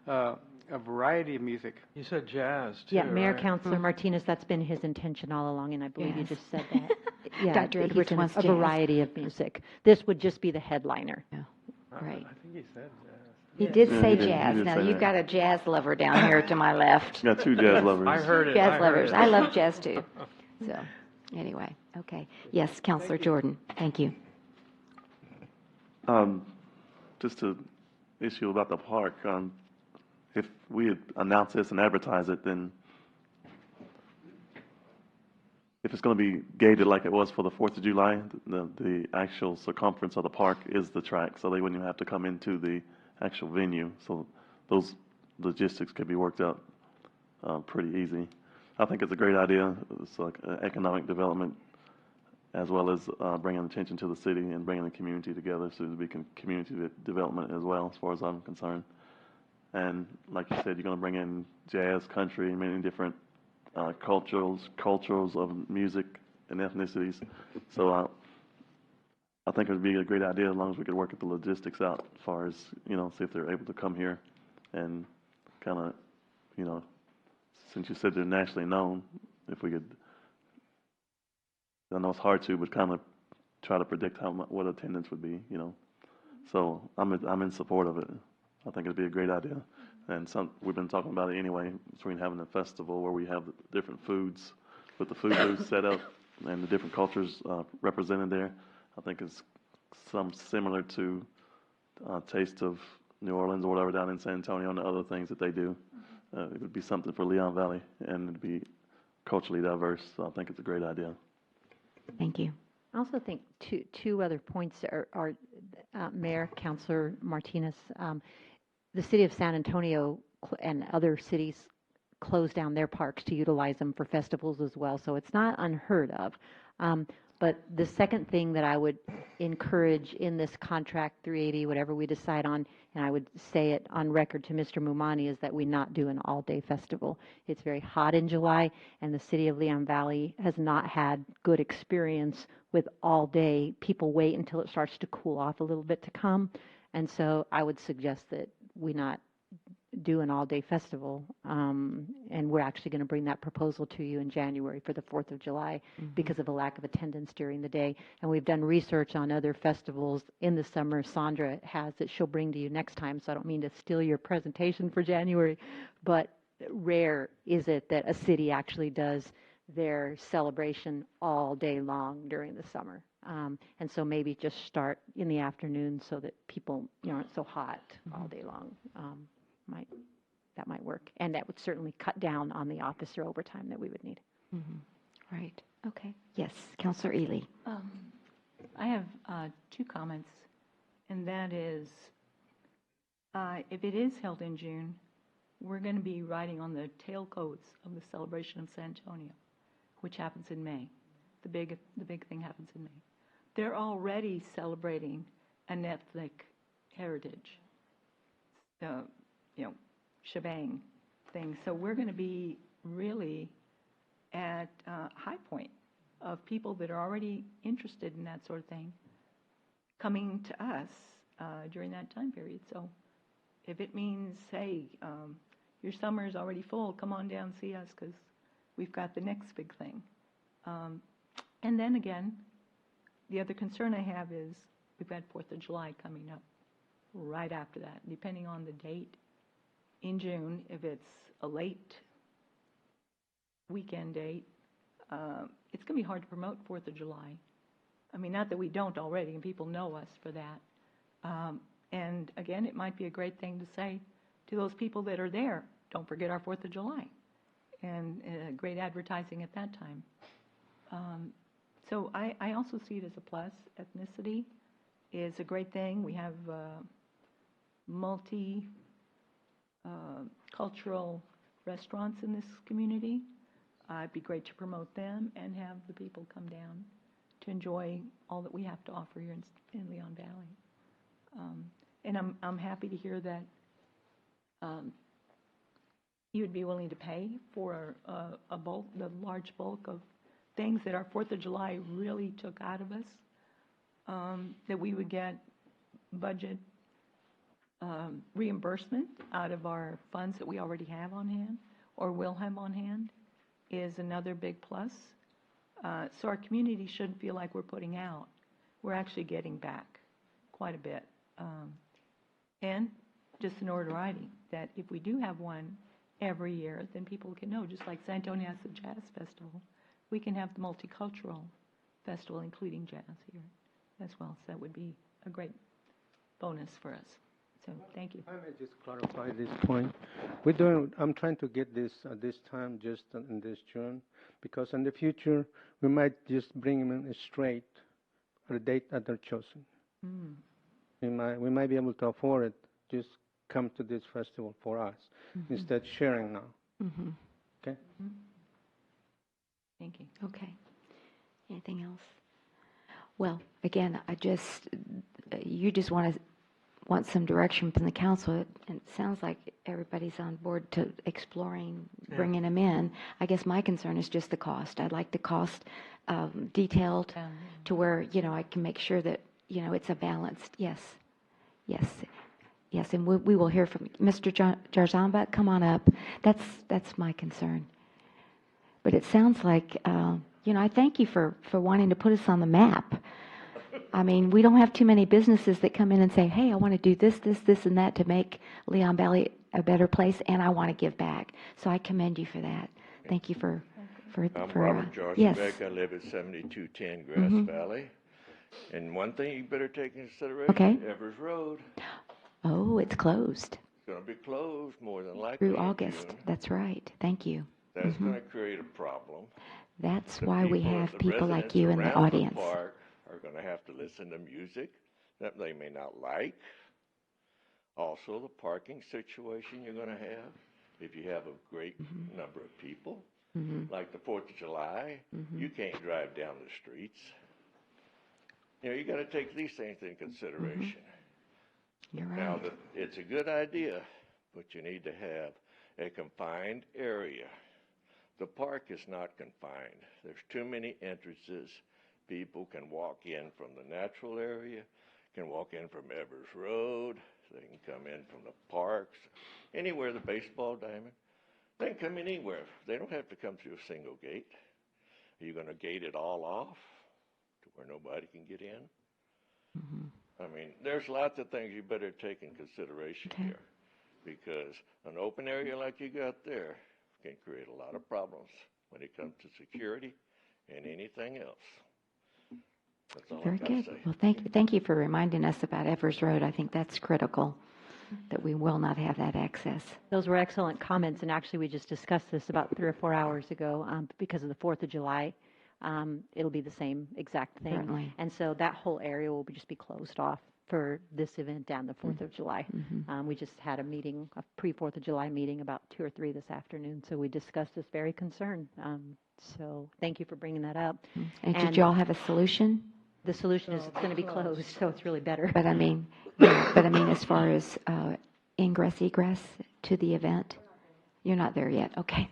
a variety of music. You said jazz, too, Yeah, Mayor, right? Councilor Martinez, that's been his intention all along, and I believe you Yes. just said that. Yeah, Dr. that Edwards he's in wants a jazz. variety of music. This would just be the headliner. Great. I think he said He did Yeah, say he did. He jazz. did Now, say you've that. got a jazz lover down here to my left. Got two jazz lovers. I heard it. Jazz I heard lovers. it. I love jazz too. So, anyway, okay. Yes, Counselor Jordan, thank you. Just to issue about the park, if we had announced this and advertised it, then if it's going to be gated like it was for the 4th of July, the actual circumference of the park is the track, so they wouldn't even have to come into the actual venue. So those logistics could be worked out pretty easy. I think it's a great idea. It's like economic development as well as bringing attention to the city and bringing the community together, so it'll be community development as well, as far as I'm concerned. And like you said, you're going to bring in jazz, country, many different cultures of music and ethnicities. So I think it would be a great idea as long as we could work at the logistics out as far as, you know, see if they're able to come here and kind of, you know, since you said they're nationally known, if we could, I know it's hard to, but kind of try to predict what attendance would be, you know. So I'm in support of it. I think it'd be a great idea. And we've been talking about it anyway, between having a festival where we have the different foods with the food booths set up and the different cultures represented there. I think it's some similar to Taste of New Orleans or whatever down in San Antonio and the other things that they do. It would be something for Leon Valley, and it'd be culturally diverse. So I think it's a great idea. Thank you. I also think two other points are Mayor, Councilor Martinez. The city of San Antonio and other cities close down their parks to utilize them for festivals as well. So it's not unheard of. But the second thing that I would encourage in this contract 380, whatever we decide on, and I would say it on record to Mr. Mumani, is that we not do an all-day festival. It's very hot in July, and the city of Leon Valley has not had good experience with all day. People wait until it starts to cool off a little bit to come. And so I would suggest that we not do an all-day festival, and we're actually going to bring that proposal to you in January for the 4th of July because of a lack of attendance during the day. And we've done research on other festivals in the summer. Sandra has that she'll bring to you next time, so I don't mean to steal your presentation for January, but rare is it that a city actually does their celebration all day long during the summer. And so maybe just start in the afternoon so that people aren't so hot all day long. That might work, and that would certainly cut down on the officer overtime that we would need. Right. Okay. Yes, Councilor Ely. I have 2 comments, and that is, if it is held in June, we're going to be riding on the tailcoats of the celebration of San Antonio, which happens in May. The big thing happens in May. They're already celebrating an ethnic heritage, shebang thing. So we're going to be really at a high point of people that are already interested in that sort of thing coming to us during that time period. So if it means, hey, your summer is already full, come on down and see us because we've got the next big thing. And then again, the other concern I have is we've got 4th of July coming up right after that, depending on the date in June. If it's a late weekend date, it's going to be hard to promote 4th of July. I mean, not that we don't already, and people know us for that. And again, it might be a great thing to say to those people that are there, don't forget our 4th of July, and great advertising at that time. So I also see it as a plus. Ethnicity is a great thing. We have multi-cultural restaurants in this community. It'd be great to promote them and have the people come down to enjoy all that we have to offer here in Leon Valley. And I'm happy to hear that you would be willing to pay for the large bulk of things that our 4th of July really took out of us, that we would get budget reimbursement out of our funds that we already have on hand or will have on hand is another big plus. So our community shouldn't feel like we're putting out. We're actually getting back quite a bit. And just an notoriety that if we do have one every year, then people can know, just like San Antonio has the Jazz Festival, we can have the multicultural festival, including jazz here as well. So that would be a great bonus for us. So thank you. I may just clarify this point. I'm trying to get this this time just in this June, because in the future we might just bring them in straight at a date that they're chosen. We might be able to afford it. Just come to this festival for us instead sharing now. Okay. Thank you. Okay. Anything else? Well, again, you just want some direction from the council, and it sounds like everybody's on board to exploring bringing them in. I guess my concern is just the cost. I'd like the cost detailed to where, I can make sure that, it's a balanced, yes, and we will hear from Mr. Jarzamba. Come on up. That's my concern. But it sounds like, I thank you for wanting to put us on the map. I mean, we don't have too many businesses that come in and say, hey, I want to do this, and that to make Leon Valley a better place, and I want to give back. So I commend you for that. Thank you for I'm Robert Jarsenbeck. yes. I live at 7210 Grass Valley. And one thing you better take into consideration, Evers Road. Oh, it's closed. It's going to be closed more than likely Through in August. June. That's right. Thank you. That's going to create a problem. That's The why we have the people like residents you in the around audience. The park are going to have to listen to music that they may not like. Also, the parking situation you're going to have. If you have a great number of people, like the 4th of July, you can't drive down the streets. You know, you got to take these things into consideration. You're Now, right. it's a good idea, but you need to have a confined area. The park is not confined. There's too many entrances. People can walk in from the natural area, can walk in from Evers Road, they can come in from the parks, anywhere, the baseball diamond. They can come in anywhere. They don't have to come through a single gate. Are you going to gate it all off to where nobody can get in? I mean, there's lots of things you better take in consideration here, because an open area like you got there can create a lot of problems when it comes to security and anything else. That's all Very I gotta good. say. Well, thank you for reminding us about Evers Road. I think that's critical, that we will not have that access. Those were excellent comments, and actually, we just discussed this about 3 or 4 hours ago because of the 4th of July. It'll be the same exact thing. Certainly. And so that whole area will just be closed off for this event and the 4th of July. We just had a meeting, a pre-4th of July meeting, about 2 or 3 this afternoon, so we discussed this very concern. So thank you for bringing that up. And did you all have a solution? The solution is it's going to be closed, so it's really better. But I mean, as far as ingress, egress to the event, you're not there yet. Okay.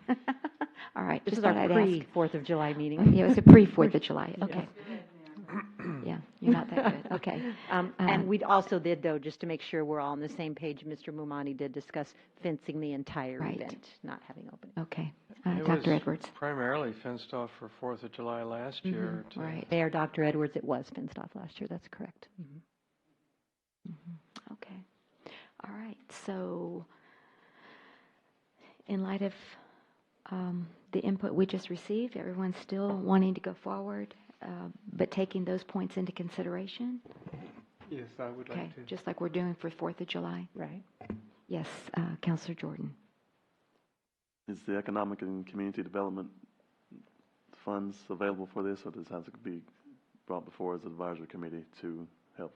All right. This Just is our thought I'd ask. pre-4th of July meeting. Yeah, it was a pre-4th of July. Okay. Yeah, you're not that good. Okay. And we also did, though, just to make sure we're all on the same page, Mr. Mumani did discuss fencing the entire Right. event, not having open. Okay. It Dr. was Edwards. primarily fenced off for 4th of July last year. to- Right. Mayor Dr. Edwards, it was fenced off last year. That's correct. Okay. All right. So in light of the input we just received, everyone's still wanting to go forward, but taking those points into consideration? Yes, I would Okay, like to. just like we're doing for 4th of July? Right. Yes, Counselor Jordan. Is the Economic and Community Development funds available for this, or does it have to be brought before as an advisory committee to help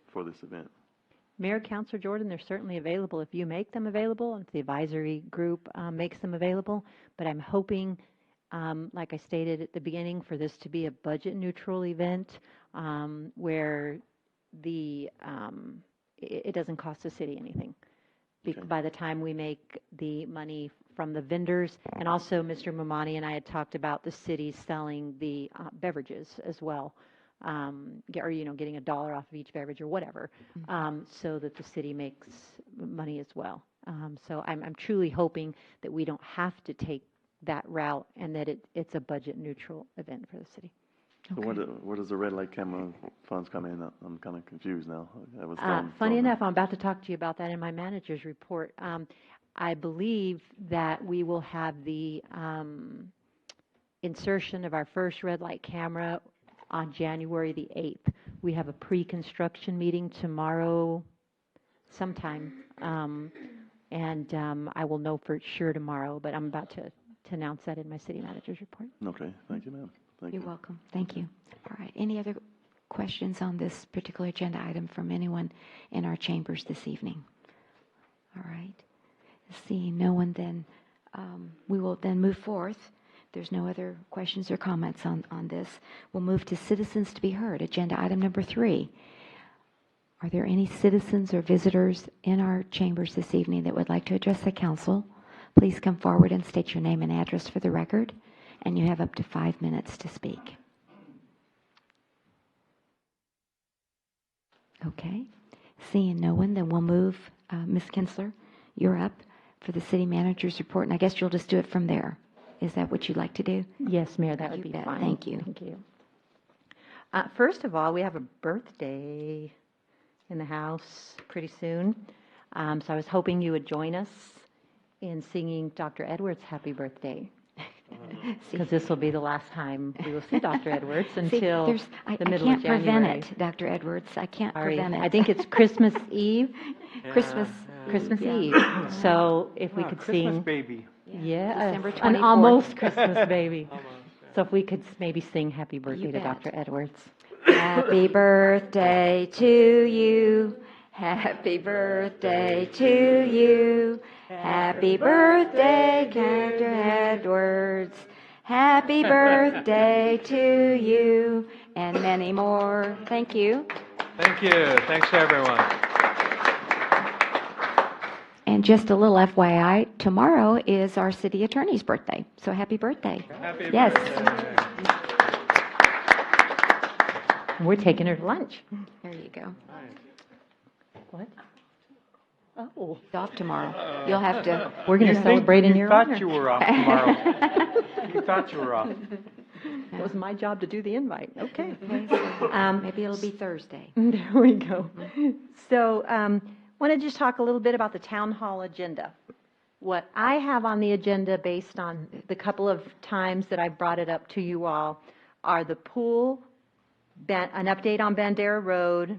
for this event? Mayor, Councilor Jordan, they're certainly available if you make them available, and if the advisory group makes them available. But I'm hoping, like I stated at the beginning, for this to be a budget-neutral event where it doesn't cost the city anything. By the time we make the money from the vendors, and also Mr. Mamani and I had talked about the city selling the beverages as well, or getting $1 off of each beverage or whatever, so that the city makes money as well. So I'm truly hoping that we don't have to take that route, and that it's a budget-neutral event for the city. So where does the red light camera funds come in? I'm kind of confused now. I was Funny enough, I'm about to talk to you about that in my manager's report. I believe that we will have the insertion of our first red light camera on January the 8th. We have a pre-construction meeting tomorrow sometime, and I will know for sure tomorrow, but I'm about to announce that in my city manager's report. Okay, thank you, ma'am. Thank You're you. welcome. Thank you. All right. Any other questions on this particular agenda item from anyone in our chambers this evening? All right. Seeing no one, then we will then move forth. There's no other questions or comments on this. We'll move to citizens to be heard. Agenda item number 3. Are there any citizens or visitors in our chambers this evening that would like to address the council? Please come forward and state your name and address for the record, and you have up to 5 minutes to speak. Okay. Seeing no one, then we'll move. Ms. Kinsler, you're up for the city manager's report, and I guess you'll just do it from there. Is that what you'd like to do? Yes, Mayor, that would You be bet. fine. Thank you. Thank you. First of all, we have a birthday in the house pretty soon. So I was hoping you would join us in singing Dr. Edwards' happy birthday. Because this will be the last time we will see Dr. Edwards until the middle of January. I can't prevent it, Dr. Edwards. I can't Sorry. prevent it. I think it's Christmas Eve. Christmas Christmas Eve. Eve. So if we could Christmas sing. baby. Yeah, December an 24th. almost Christmas baby. So if we could maybe sing happy birthday to bet. Dr. Edwards. Happy birthday to you. Happy birthday to you. Happy birthday, Dr. Edwards. Happy birthday to you, and many more. Thank you. Thank you. Thanks, everyone. And just a little FYI, tomorrow is our city attorney's birthday. So happy birthday. Happy Yes. birthday. We're taking her to lunch. There you go. What? Oh, It's off tomorrow. You'll have to. we're going to celebrate in You your thought honor. you were off tomorrow. You thought you were off. It was my job to do the invite. Okay. Maybe it'll be Thursday. There we go. So, want to just talk a little bit about the town hall agenda. What I have on the agenda, based on the couple of times that I've brought it up to you all, are the pool, an update on Bandera Road,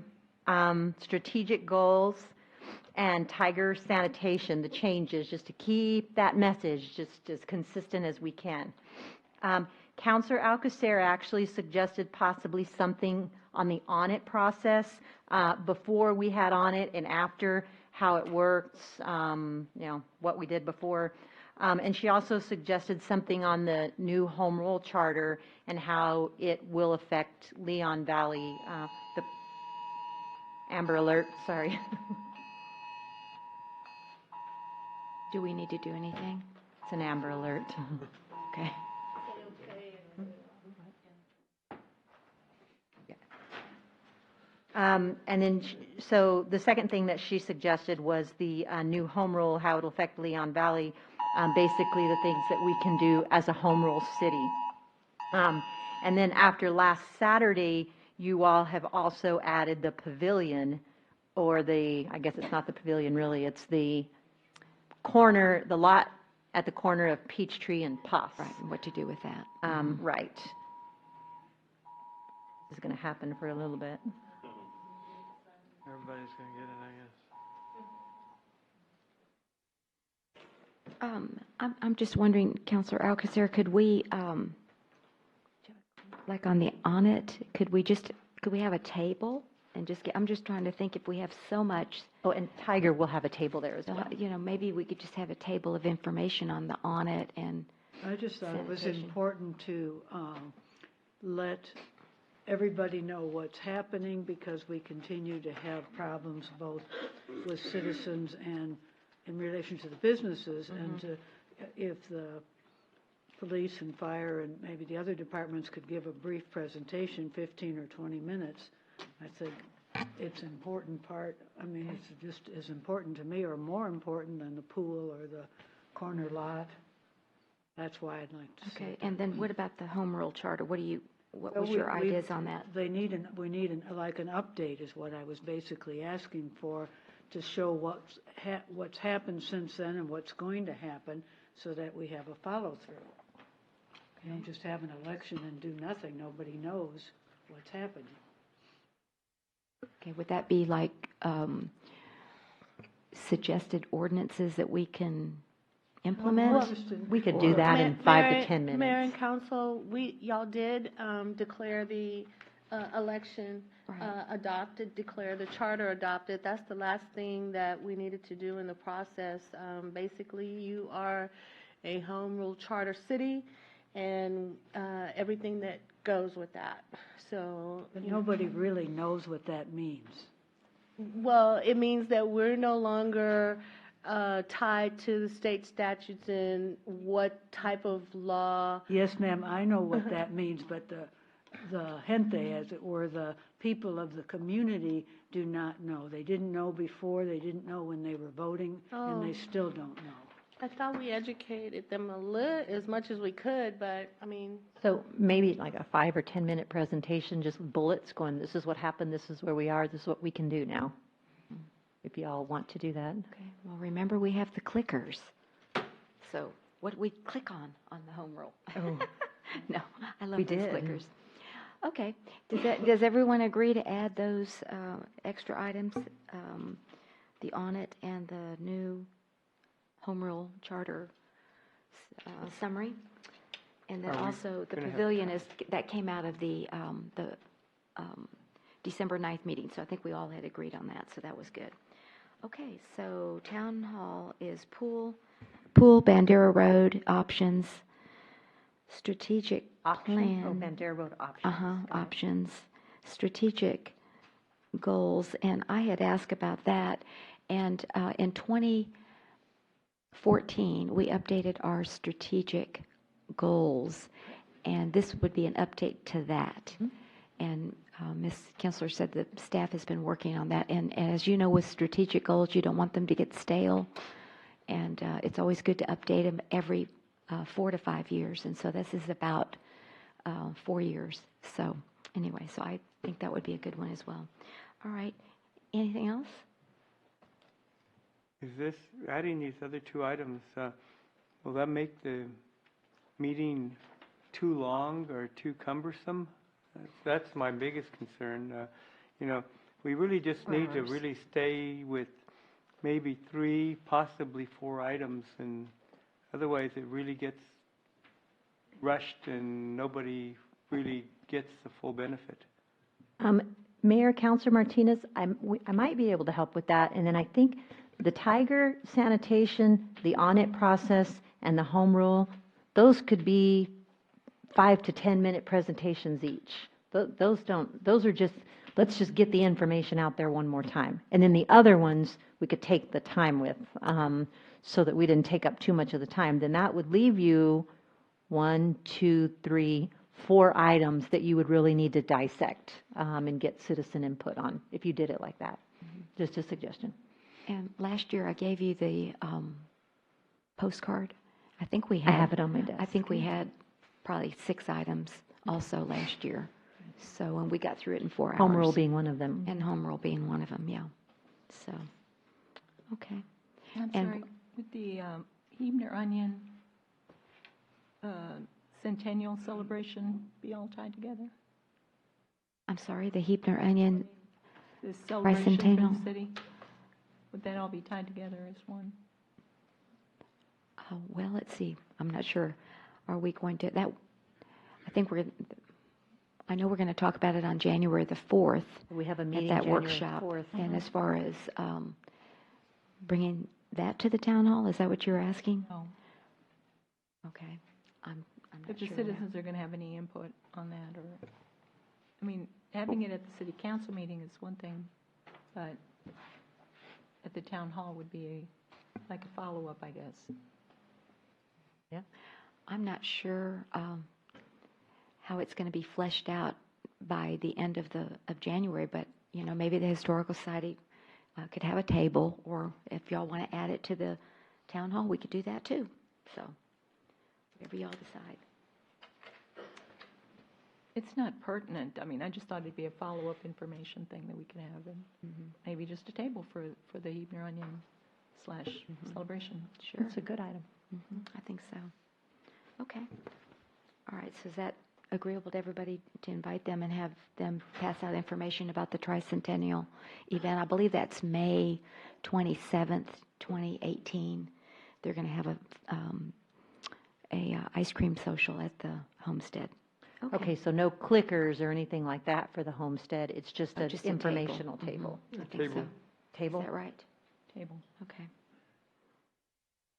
strategic goals, and Tiger sanitation, the changes, just to keep that message just as consistent as we can. Counselor Alcacer actually suggested possibly something on the audit process before we had audit and after, how it works, what we did before. And she also suggested something on the new home rule charter and how it will affect Leon Valley, the Amber Alert, sorry. Do we need to do anything? It's an Amber Alert. Okay. And then, so the second thing that she suggested was the new home rule, how it'll affect Leon Valley, basically the things that we can do as a home rule city. And then after last Saturday, you all have also added the pavilion, or I guess it's not the pavilion really, it's the lot at the corner of Peachtree and Puff. Right, and what to do with that. Right. This is going to happen for a little bit. Everybody's going to get it, I guess. I'm just wondering, Counselor Alcacer, could we, like on the audit, could we have a table and I'm just trying to think if we have so much. Oh, and Tiger will have a table there as well. Maybe we could just have a table of information on the audit and. I just thought it was sanitation. important to let everybody know what's happening, because we continue to have problems both with citizens and in relation to the businesses. And if the police and fire and maybe the other departments could give a brief presentation, 15 or 20 minutes, I think it's an important part. I mean, it's just as important to me or more important than the pool or the corner lot. That's why I'd like to see. Okay, and then what about the home rule charter? What Well, was your ideas on that? we need an update is what I was basically asking for, to show what's happened since then and what's going to happen, so that we have a follow-through. You don't just have an election and do nothing. Nobody knows what's happening. Okay, would that be like suggested ordinances that we can implement? We could do that in 5 to 10 minutes. Mayor and council, y'all did declare the election adopted, declare the charter adopted. That's the last thing that we needed to do in the process. Basically, you are a home rule charter city, and everything that goes with that. So, But nobody really knows what that means. well, it means that we're no longer tied to the state statutes and what type of law. Yes, ma'am, I know what that means, but the gente, as it were, the people of the community do not know. They didn't know before, they didn't know when they were voting, and they still don't know. I thought we educated them as much as we could, but I mean. So maybe like a 5 or 10 minute presentation, just with bullets going, this is what happened, this is where we are, this is what we can do now. If you all want to do that. Okay, well, remember, we have the clickers. So what do we click on the home rule? Oh. No, I love We those did. clickers. Okay, does everyone agree to add those extra items, the audit and the new home rule charter summary? And then Are we also the gonna have pavilion that came out of the December 9th meeting, so I think we all had agreed on that, so that was good. Okay, so Town Hall is pool, Bandera Road, options, strategic Option, plan. oh, Bandera Road options. Uh-huh, Got it. options, strategic goals, and I had asked about that. And in 2014, we updated our strategic goals, and this would be an update to that. And Ms. Kinsler said that staff has been working on that. And as you know, with strategic goals, you don't want them to get stale, and it's always good to update them every 4 to 5 years. And so this is about 4 years. So anyway, so I think that would be a good one as well. All right. Anything else? Is this, adding these other two items, will that make the meeting too long or too cumbersome? That's my biggest concern. You know, we really just need to really stay with maybe 3, possibly 4 items, and otherwise it really gets rushed and nobody really gets the full benefit. Mayor, Councilor Martinez, I might be able to help with that. And then I think the Tiger sanitation, the audit process, and the home rule, those could be 5 to 10 minute presentations each. Those are just, let's just get the information out there one more time. And then the other ones, we could take the time with, so that we didn't take up too much of the time. Then that would leave you 1, 2, 3, 4 items that you would really need to dissect and get citizen input on if you did it like that. Just a suggestion. And last year I gave you the postcard. I think we had. I have it on my desk. I think we had probably 6 items also last year. So, and we got through it in 4 hours. Home rule being one of them. And home rule being one of them, yeah. So, okay. I'm And- sorry, would the Hebner Onion centennial celebration be all tied together? I'm sorry, the Hebner Onion, This celebration for Tricentennial? the city? Would that all be tied together as one? well, let's see. I'm not sure. Are we going to, that, I think I know we're going to talk about it on January the 4th. We have a At meeting that January workshop. 4th. And as far as bringing that to the town hall, is that what you're asking? No. Okay. I'm not If the sure. citizens are going to have any input on that, or, I mean, having it at the city council meeting is one thing, but at the town hall would be like a follow-up, I guess. Yeah. I'm not sure how it's going to be fleshed out by the end of January, but, you know, maybe the Historical Society could have a table, or if y'all want to add it to the town hall, we could do that too. So, whatever y'all decide. It's not pertinent, I mean, I just thought it'd be a follow-up information thing that we could have, and maybe just a table for the Hebner Onion / celebration. Sure. That's a good item. I think so. Okay. All right, so is that agreeable to everybody to invite them and have them pass out information about the tricentennial event? I believe that's May 27th, 2018. They're going to have a ice cream social at the homestead. Okay, so no clickers or anything like that for the homestead. It's just an Just a table. informational table. I think so. Table? Is that right? Table. Okay.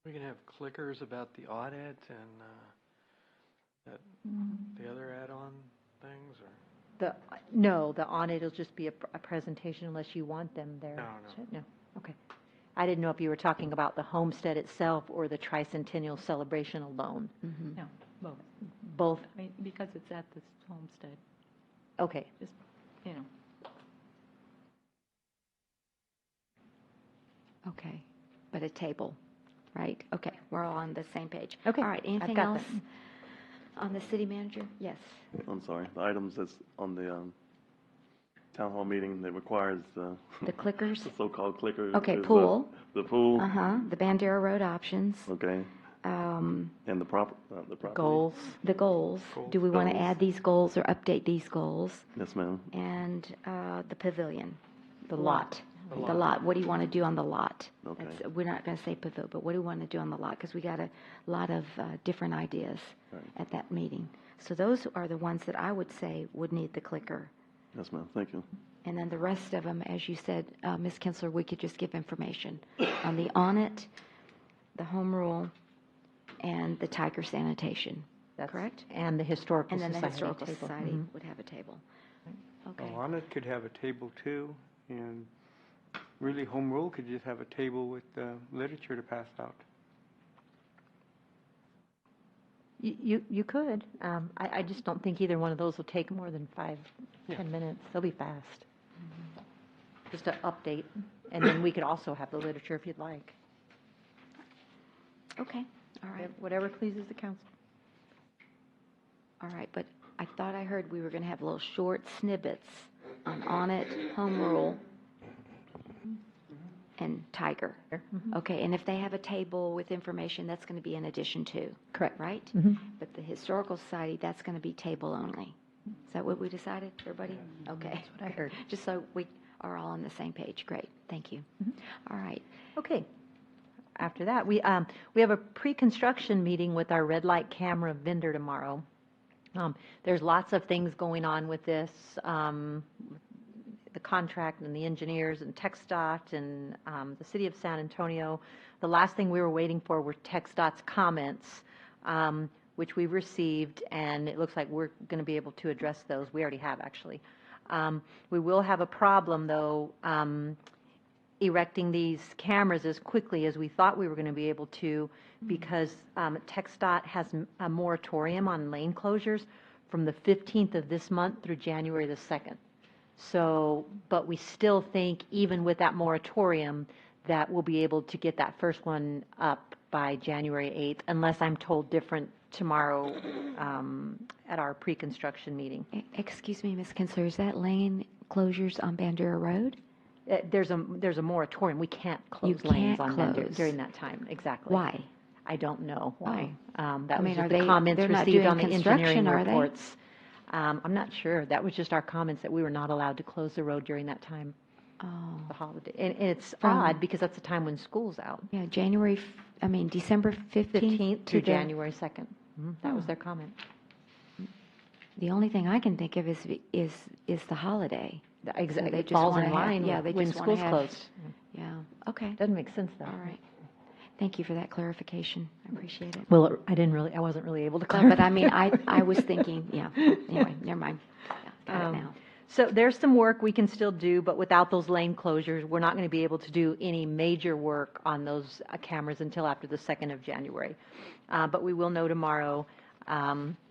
We can have clickers about the audit and the other add-on things, or? No, the audit will just be a presentation unless you want them there. No. No, okay. I didn't know if you were talking about the homestead itself or the tricentennial celebration alone. No, both. Both? I mean, because it's at the homestead, Okay. just, you know. Okay. But a table, right? Okay, we're all on the same page. Okay, All right, I've anything got else that. on the city manager? Yes. I'm sorry, the items that's on the town hall meeting that requires the The clickers? the so-called clickers. Okay, is pool. The pool, The Bandera Road options, okay, and the property. Goals. the goals. Do we want to Goals. add these goals or update these goals? Yes, ma'am. And the pavilion. The lot. The lot. What do you want to do on the lot? Okay. We're not going to say pavilion, but what do we want to do on the lot? Because we got a lot of different ideas Right. at that meeting. So those are the ones that I would say would need the clicker. Yes, ma'am, thank you. And then the rest of them, as you said, Ms. Kinsler, we could just give information on the audit, the home rule, and the Tiger sanitation, That's correct? And the Historical And then Society the Historical table. Society Mhm. would have a table. Okay. Well, on it could have a table too, and really home rule could just have a table with literature to pass out. You could. I just don't think either one of those will take more than 5-10 minutes. They'll be fast. Just an update, and then we could also have the literature if you'd like. Okay, all right. Whatever pleases the council. All right, but I thought I heard we were going to have little short snippets on it, home rule, and Tiger. Okay, and if they have a table with information, that's going to be in addition to. Correct. Right? Mhm. But the Historical Society, that's going to be table only. Is that what we decided, everybody? Okay. That's what I heard. Just so we are all on the same page. Great, thank you. All right. Okay. After that, we have a pre-construction meeting with our red light camera vendor tomorrow. There's lots of things going on with this, the contract and the engineers and TxDOT and the city of San Antonio. The last thing we were waiting for were TxDOT's comments, which we've received, and it looks like we're going to be able to address those. We already have, actually. We will have a problem, though, erecting these cameras as quickly as we thought we were going to be able to, because TxDOT has a moratorium on lane closures from the 15th of this month through January the 2nd. So, but we still think, even with that moratorium, that we'll be able to get that first one up by January 8th, unless I'm told different tomorrow at our pre-construction meeting. Excuse me, Ms. Kinsler, is that lane closures on Bandera Road? There's a moratorium. We can't close You lanes can't on Bender close. during that time. Exactly. Why? I don't know why. That I was mean, just are the they- comments they're not received doing on the engineering construction, are they? reports. I'm not sure. That was just our comments that we were not allowed to close the road during that time, Oh, the holiday. And it's From- odd because that's the time when school's out. yeah, December 15th 15th to to the, January 2nd. That was Oh. their comment. the only thing I can think of is the holiday. Exactly. they It just falls wanna in have- line yeah, they when just wanna school's have- closed. Yeah, okay, Doesn't make sense, though. all right. Thank you for that clarification. I appreciate it. Well, I wasn't really able to But clarify. I mean, I was thinking, yeah, anyway, never mind. Yeah, got it now. So there's some work we can still do, but without those lane closures, we're not going to be able to do any major work on those cameras until after the 2nd of January. But we will know tomorrow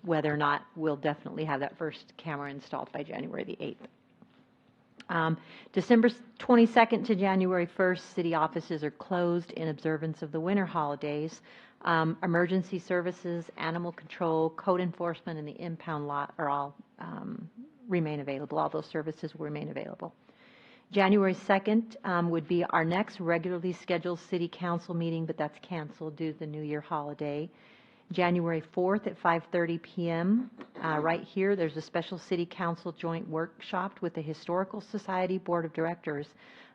whether or not we'll definitely have that first camera installed by January the 8th. December 22nd to January 1st, city offices are closed in observance of the winter holidays. Emergency services, animal control, code enforcement, and the impound lot are all remain available. All those services will remain available. January 2nd would be our next regularly scheduled city council meeting, but that's canceled due to the New Year holiday. January 4th at 5:30 p.m. Right here, there's a special city council joint workshop with the Historical Society Board of Directors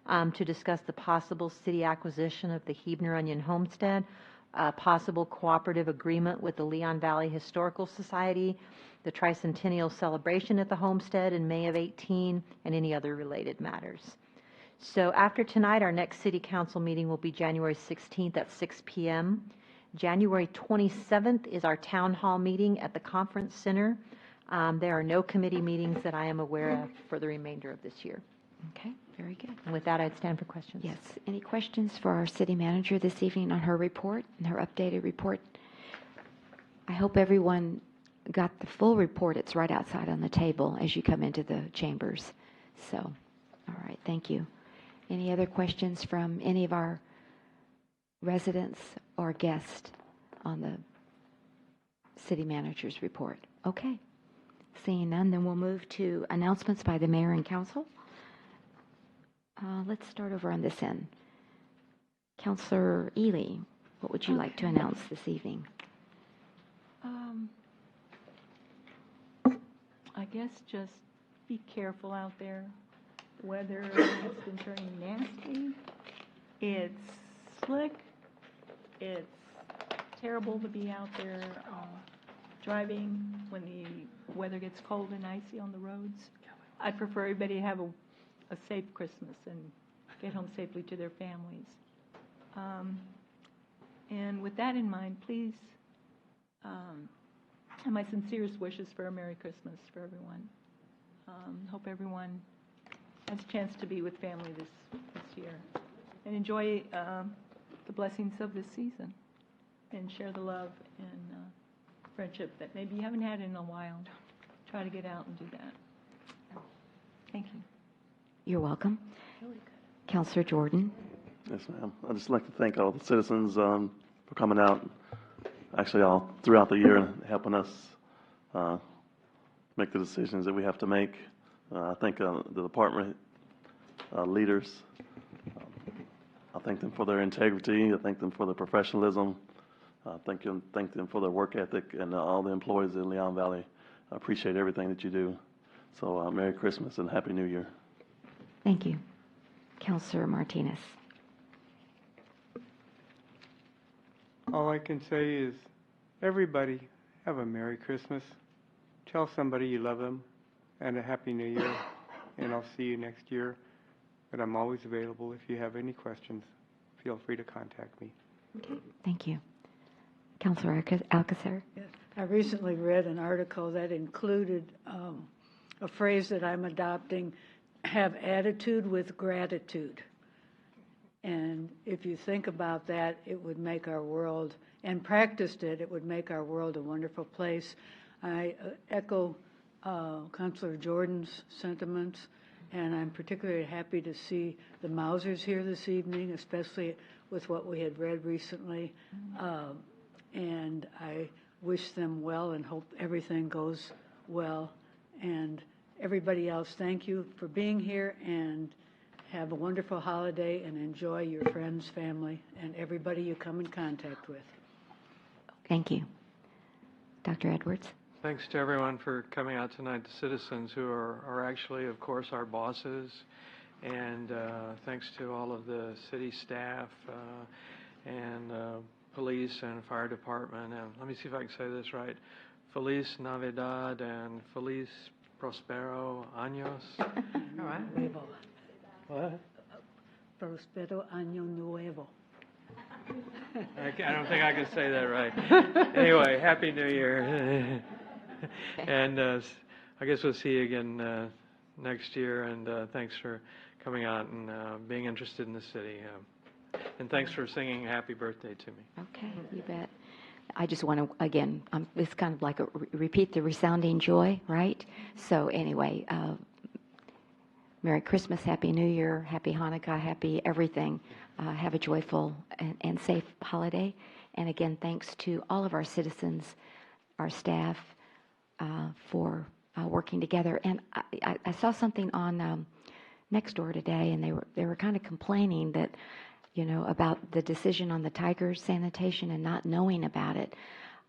to discuss the possible city acquisition of the Huebner Onion Homestead, a possible cooperative agreement with the Leon Valley Historical Society, the tricentennial celebration at the homestead in May of 18, and any other related matters. So after tonight, our next city council meeting will be January 16th at 6 p.m. January 27th is our town hall meeting at the conference center. There are no committee meetings that I am aware of for the remainder of this year. Okay, very good. And with that, I'd stand for questions. Yes, any questions for our city manager this evening on her report and her updated report? I hope everyone got the full report. It's right outside on the table as you come into the chambers. So, all right, thank you. Any other questions from any of our residents or guests on the city manager's report? Okay. Seeing none, then we'll move to announcements by the mayor and council. Let's start over on this end. Councilor Ely, what would you like to announce this evening? I guess just be careful out there. Weather has been turning nasty. It's slick. It's terrible to be out there driving when the weather gets cold and icy on the roads. I prefer everybody to have a safe Christmas and get home safely to their families. And with that in mind, please, and my sincerest wishes for a Merry Christmas for everyone. Hope everyone has a chance to be with family this year and enjoy the blessings of this season and share the love and friendship that maybe you haven't had in a while. Try to get out and do that. Thank you. You're welcome. Counselor Jordan. Yes, ma'am. I'd just like to thank all the citizens for coming out, actually all throughout the year and helping us make the decisions that we have to make. I thank the department leaders. I thank them for their integrity. I thank them for their professionalism. Thank them for their work ethic, and all the employees in Leon Valley. I appreciate everything that you do. So Merry Christmas and Happy New Year. Thank you. Counselor Martinez. All I can say is, everybody, have a Merry Christmas. Tell somebody you love them, and a Happy New Year. And I'll see you next year. But I'm always available. If you have any questions, feel free to contact me. Okay. Thank you. Counselor Alcacer. Yes. I recently read an article that included a phrase that I'm adopting, have attitude with gratitude. And if you think about that, it would make our world, and practiced it, it would make our world a wonderful place. I echo Councilor Jordan's sentiments, and I'm particularly happy to see the Mausers here this evening, especially with what we had read recently. And I wish them well and hope everything goes well. And everybody else, thank you for being here, and have a wonderful holiday, and enjoy your friends, family, and everybody you come in contact with. Thank you. Dr. Edwards. Thanks to everyone for coming out tonight, the citizens who are actually, of course, our bosses. And thanks to all of the city staff and police and fire department. And let me see if I can say this right. Feliz Navidad and Feliz Prospero Años. All right. Nuevo. What? Prospero Año Nuevo. I don't think I can say that right. Anyway, Happy New Year. And I guess we'll see you again next year. And thanks for coming out and being interested in the city. And thanks for singing Happy Birthday to me. Okay, you bet. I just want to, again, it's kind of like a repeat the resounding joy, right? So anyway, Merry Christmas, Happy New Year, Happy Hanukkah, Happy everything. Have a joyful and safe holiday. And again, thanks to all of our citizens, our staff, for working together. And I saw something on Nextdoor today, and they were kind of complaining that, you know, about the decision on the Tiger sanitation and not knowing about it.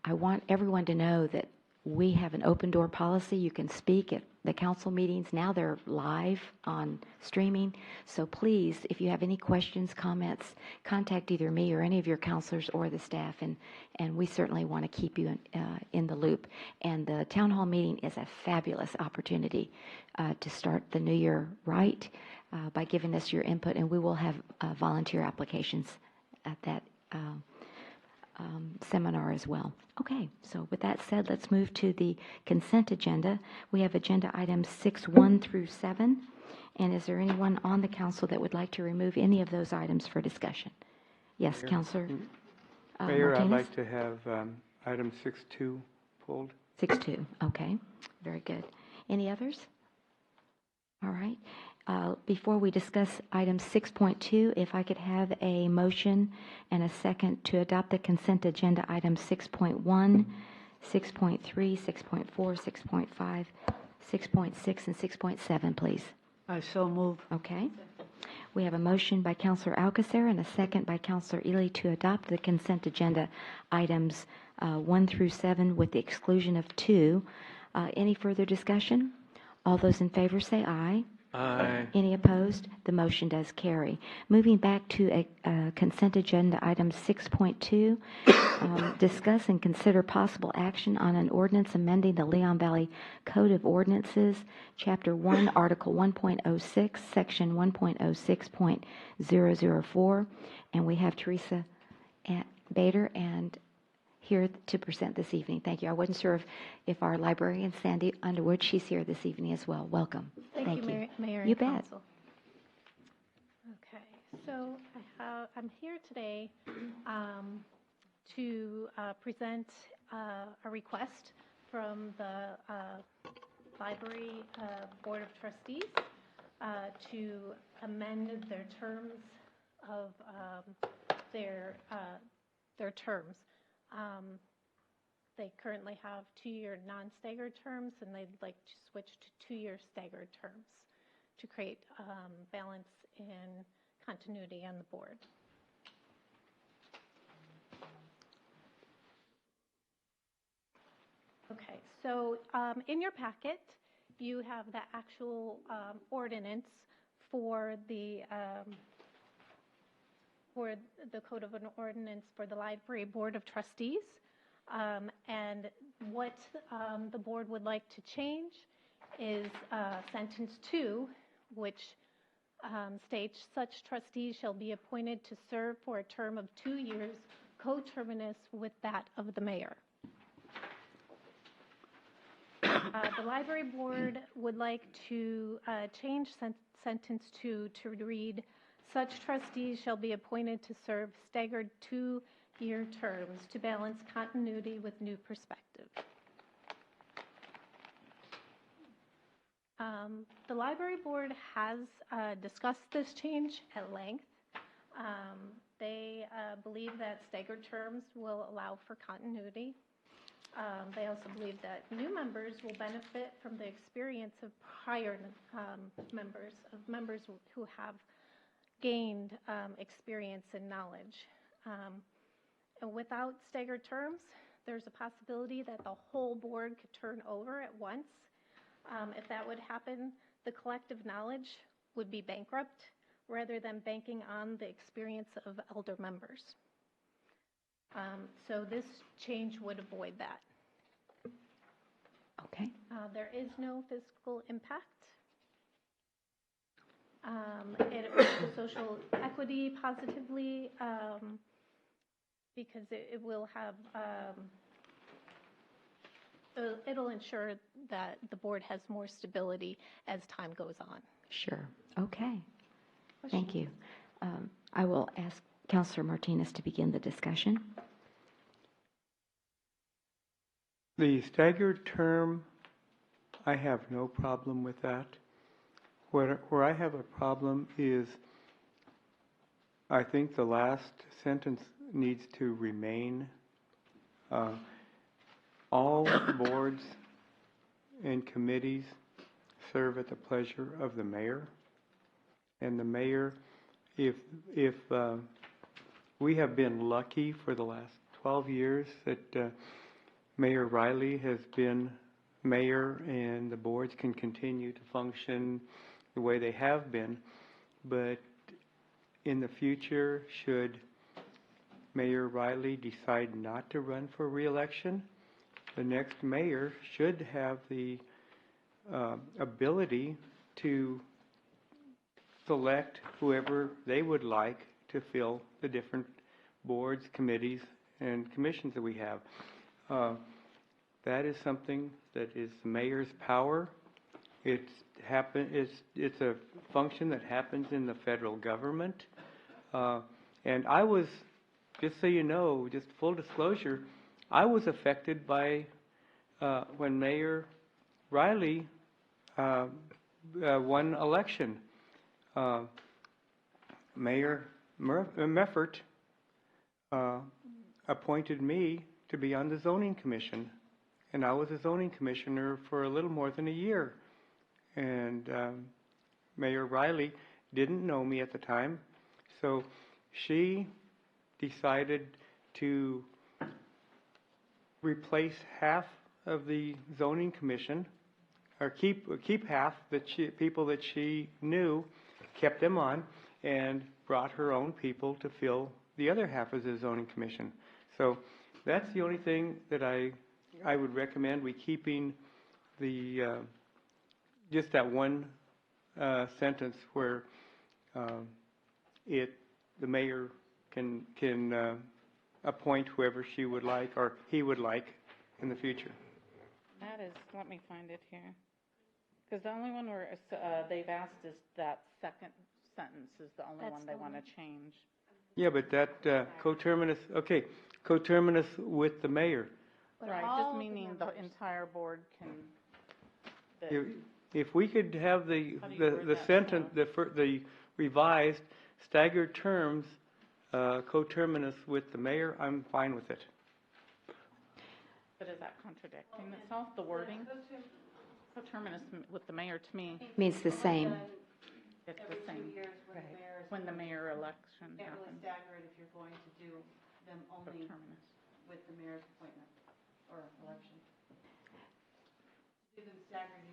I want everyone to know that we have an open door policy. You can speak at the council meetings. Now they're live on streaming. So please, if you have any questions, comments, contact either me or any of your counselors or the staff. And we certainly want to keep you in the loop. And the town hall meeting is a fabulous opportunity to start the new year right by giving us your input. And we will have volunteer applications at that seminar as well. Okay, so with that said, let's move to the consent agenda. We have agenda items 6-1 through 7. And is there anyone on the council that would like to remove any of those items for discussion? Yes, Mayor? Councilor Mayor, I'd Martinez? like to have item 6-2 pulled. 6-2, okay, very good. Any others? All right. Before we discuss item 6.2, if I could have a motion and a second to adopt the consent agenda items 6.1, 6.3, 6.4, 6.5, 6.6, and 6.7, please. I so move. Okay. We have a motion by Councilor Alcacer and a second by Councilor Ely to adopt the consent agenda items 1 through 7 with the exclusion of 2. Any further discussion? All those in favor say aye. Aye. Any opposed? The motion does carry. Moving back to consent agenda item 6.2, discuss and consider possible action on an ordinance amending the Leon Valley Code of Ordinances, Chapter 1, Article 1.06, Section 1.06.004. And we have Teresa Bader and here to present this evening. Thank you. I wasn't sure if our librarian, Sandy Underwood, she's here this evening as well. Welcome. Thank you, Mayor You and bet. Council. Okay, so I'm here today to present a request from the Library Board of Trustees to amend their terms of their terms. They currently have 2-year non-staggered terms, and they'd like to switch to 2-year staggered terms to create balance and continuity on the board. Okay, so in your packet, you have the actual ordinance for the Code of an Ordinance for the Library Board of Trustees. And what the board would like to change is sentence 2, which states such trustees shall be appointed to serve for a term of 2 years, coterminous with that of the mayor. The library board would like to change sentence 2 to read, such trustees shall be appointed to serve staggered 2-year terms to balance continuity with new perspective. The library board has discussed this change at length. They believe that staggered terms will allow for continuity. They also believe that new members will benefit from the experience of prior members who have gained experience and knowledge. And without staggered terms, there's a possibility that the whole board could turn over at once. If that would happen, the collective knowledge would be bankrupt rather than banking on the experience of elder members. So this change would avoid that. Okay. There is no fiscal impact. It affects the social equity positively because it will have, it'll ensure that the board has more stability as time goes on. Sure. Okay. Thank you. I will ask Councilor Martinez to begin the discussion. The staggered term, I have no problem with that. Where I have a problem is, I think the last sentence needs to remain. All boards and committees serve at the pleasure of the mayor. And the mayor, if we have been lucky for the last 12 years that Mayor Riley has been mayor and the boards can continue to function the way they have been. But in the future, should Mayor Riley decide not to run for re-election, the next mayor should have the ability to select whoever they would like to fill the different boards, committees, and commissions that we have. That is something that is the mayor's power. It's a function that happens in the federal government. And I was, just so you know, just full disclosure, I was affected by when Mayor Riley won election. Mayor Meffert appointed me to be on the zoning commission, and I was a zoning commissioner for a little more than a year. And Mayor Riley didn't know me at the time, so she decided to replace half of the zoning commission or keep half people that she knew, kept them on, and brought her own people to fill the other half of the zoning commission. So that's the only thing that I would recommend, we keeping the, just that one sentence where the mayor can appoint whoever she would like or he would like in the future. That is, let me find it here. Because the only one where they've asked is that second sentence is the only one they want to change. Yeah, but that coterminous, okay, coterminous with the mayor. Right, just meaning the entire board can. If we could have the How do you word that, sentence, the revised staggered terms, coterminous with the mayor, I'm fine with it. But is that contradicting itself, the wording? Coterminous with the mayor, to me, Means the same. it's the same. When the mayor election Can't really happens. stagger it if you're going to do them only Coterminous. with the mayor's appointment or election. If it's staggered,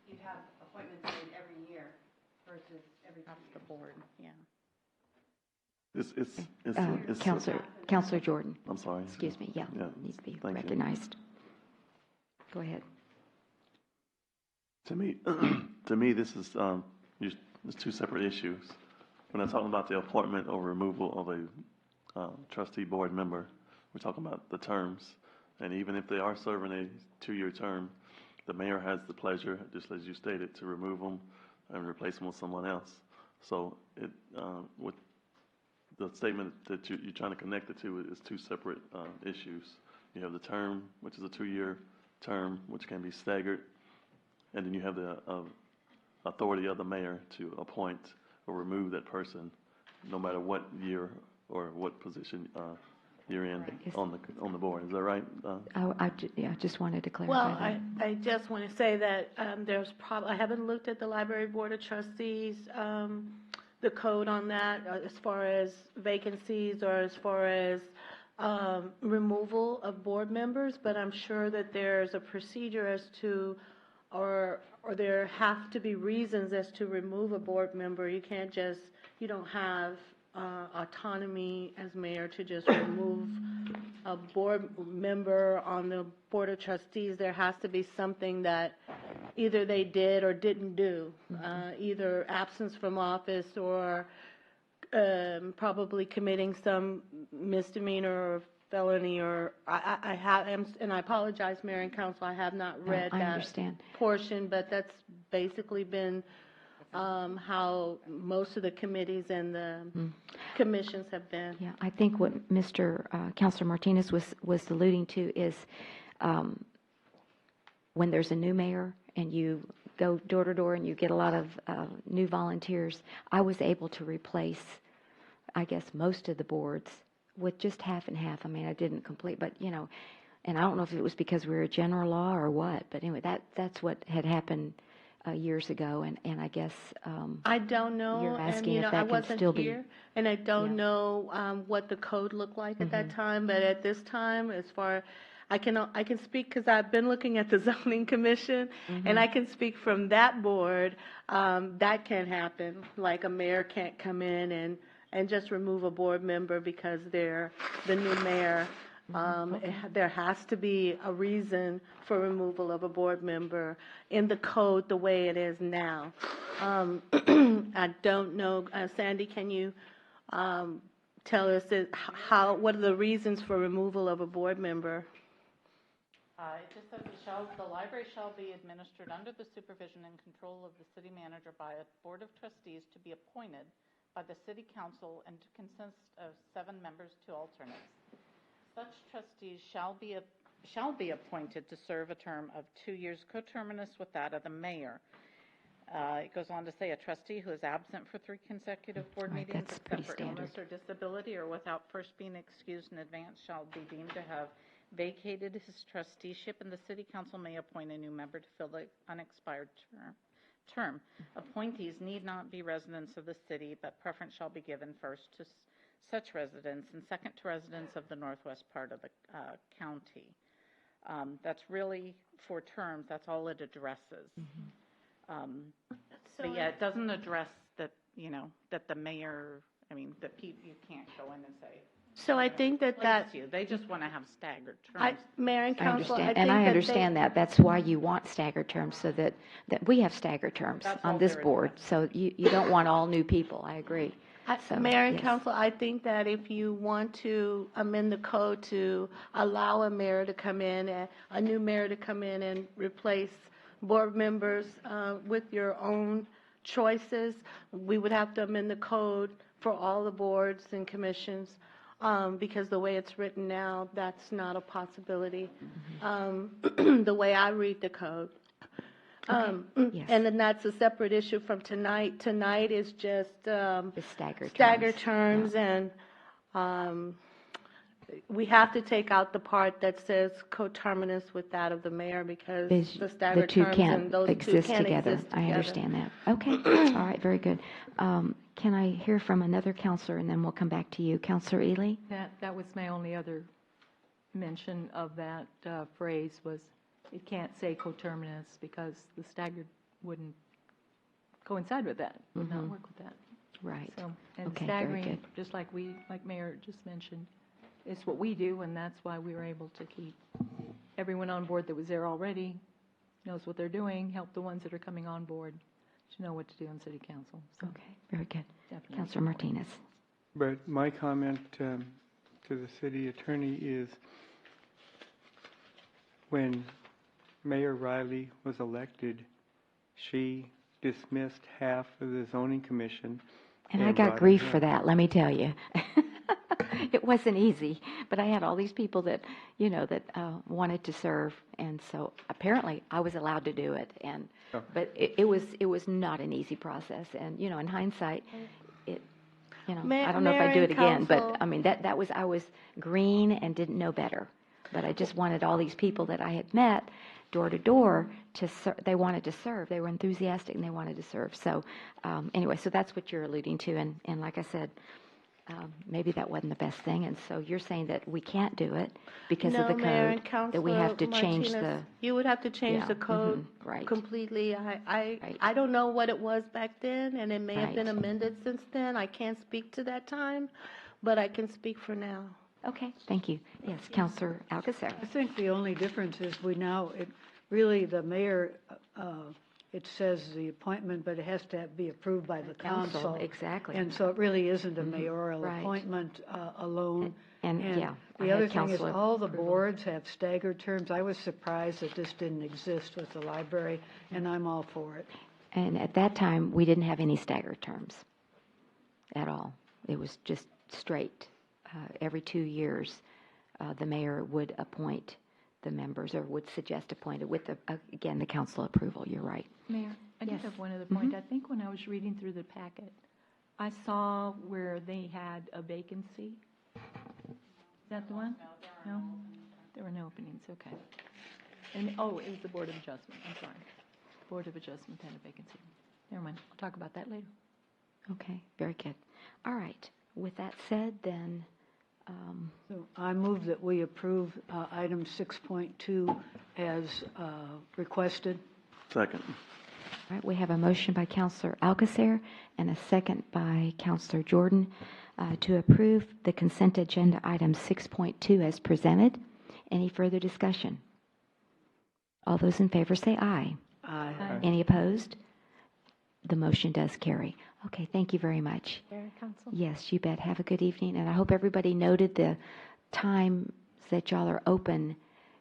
you'd have appointments made every year versus every 2 That's years. the board, yeah. It's Counselor Jordan, I'm sorry. excuse me, yeah, Yeah, needs to be thank you. recognized. Go ahead. To me, this is, there's two separate issues. When I'm talking about the appointment or removal of a trustee board member, we're talking about the terms. And even if they are serving a 2-year term, the mayor has the pleasure, just as you stated, to remove them and replace them with someone else. So with the statement that you're trying to connect it to is two separate issues. You have the term, which is a 2-year term, which can be staggered, and then you have the authority of the mayor to appoint or remove that person, no matter what year or what position you're in on the board. Is that right? I just wanted to clarify Well, that. I just want to say that I haven't looked at the Library Board of Trustees, the code on that, as far as vacancies or as far as removal of board members, but I'm sure that there's a procedure as to, or there have to be reasons as to remove a board member. You can't just, you don't have autonomy as mayor to just remove a board member on the Board of Trustees. There has to be something that either they did or didn't do, either absence from office or probably committing some misdemeanor or felony, or I have, and I apologize, Mayor and Council, I have not read I that understand. portion, but that's basically been how most of the committees and the commissions have been. Yeah, I think what Councilor Martinez was alluding to is when there's a new mayor and you go door to door and you get a lot of new volunteers, I was able to replace, I guess, most of the boards with just half and half. I mean, I didn't complete, but, and I don't know if it was because we were a general law or what, but anyway, that's what had happened years ago, and I guess I don't know, you're asking and if I that can wasn't still be. here, and I don't know what the code looked like at that time. But at this time, as far I can speak because I've been looking at the zoning commission, and I can speak from that board. That can't happen. Like a mayor can't come in and just remove a board member because they're the new mayor. There has to be a reason for removal of a board member in the code the way it is now. I don't know, Sandy, can you tell us what are the reasons for removal of a board member? It just says the library shall be administered under the supervision and control of the city manager by a board of trustees to be appointed by the city council and to consist of 7 members, 2 alternates. Such trustees shall be appointed to serve a term of 2 years coterminous with that of the mayor. It goes on to say a trustee who is absent for 3 consecutive board Right, meetings that's except pretty for standard. illness or disability or without first being excused in advance shall be deemed to have vacated his trusteeship, and the city council may appoint a new member to fill the unexpired term. Appointees need not be residents of the city, but preference shall be given first to such residents and second to residents of the northwest part of the county. That's really for terms, that's all it addresses. So But yeah, it doesn't address that, that the mayor, that you can't go in and say, So I think that "Place you." They just want to have staggered I, terms. Mayor and I council, I understand, think and I that understand that. That's why you want staggered terms, so that we have staggered terms That's on all this they're board. So you don't want all new people. I agree. So, Mayor and yes. council, I think that if you want to amend the code to allow a mayor to come in, a new mayor to come in and replace board members with your own choices, we would have to amend the code for all the boards and commissions, because the way it's written now, that's not a possibility, the way I read the code. Yes. And then that's a separate issue from tonight. Tonight is just The staggered staggered terms. terms, and we have to take out the part that says coterminous with that of the mayor, because the staggered two terms can't and those two exist can't together. exist I together. understand that. Okay, all right, very good. Can I hear from another counselor, and then we'll come back to you. Counselor Ely? That was my only other mention of that phrase, was it can't say coterminous because the staggered wouldn't coincide with that, would not work with that. Right. So, and Okay, very staggering, good. just like Mayor just mentioned, it's what we do, and that's why we were able to keep everyone on board that was there already, knows what they're doing, help the ones that are coming on board to know what to do in city council. So Okay, very good. definitely. Counselor Martinez? But my comment to the city attorney is, when Mayor Riley was elected, she dismissed half of the zoning commission. And I brought got it grief in. for that, let me tell you. It wasn't easy, but I had all these people that, that wanted to serve, and so apparently I was allowed to do it. And Oh. but it was not an easy process, and in hindsight, I don't know if I'd do Mayor it and again, council. but that was, I was green and didn't know better, but I just wanted all these people that I had met door to door they wanted to serve. They were enthusiastic and they wanted to serve. So anyway, so that's what you're alluding to, and like I said, maybe that wasn't the best thing, and so you're saying that we can't do it because of the No, Mayor and code, that we have to Councilor change Martinez, you would have to change Yeah, the code right. completely. Right. I don't know what it was back then, and it may have been Right. amended since then. I can't speak to that time, but I can speak for now. Okay, thank you. Yes, Counselor Alcacer. I think the only difference is really the mayor, it says the appointment, but it has to be approved by the council. Exactly. And so it really isn't a mayoral Right. appointment alone. And, yeah, I The had other thing is council all the approval. boards have staggered terms. I was surprised that this didn't exist with the library, and I'm all for it. And at that time, we didn't have any staggered terms at all. It was just straight. Every 2 years, the mayor would appoint the members, or would suggest appointed with, again, the council approval. You're right. Mayor, I Yes. did have one other point. I think when I was reading through the packet, I saw where they had a vacancy. Is that the one? No? There were no openings, okay. And, it was the Board of Adjustment, I'm sorry. Board of Adjustment had a vacancy. Never mind, I'll talk about that later. Okay, very good. All right. With that said, then, So I move that we approve item 6.2 as requested. Second. all right, we have a motion by Counselor Alcacer and a second by Counselor Jordan to approve the consent agenda item 6.2 as presented. Any further discussion? All those in favor say aye. Aye. Any opposed? The motion does carry. Okay, thank you very much. Mayor and council. Yes, you bet. Have a good evening, and I hope everybody noted the times that y'all are open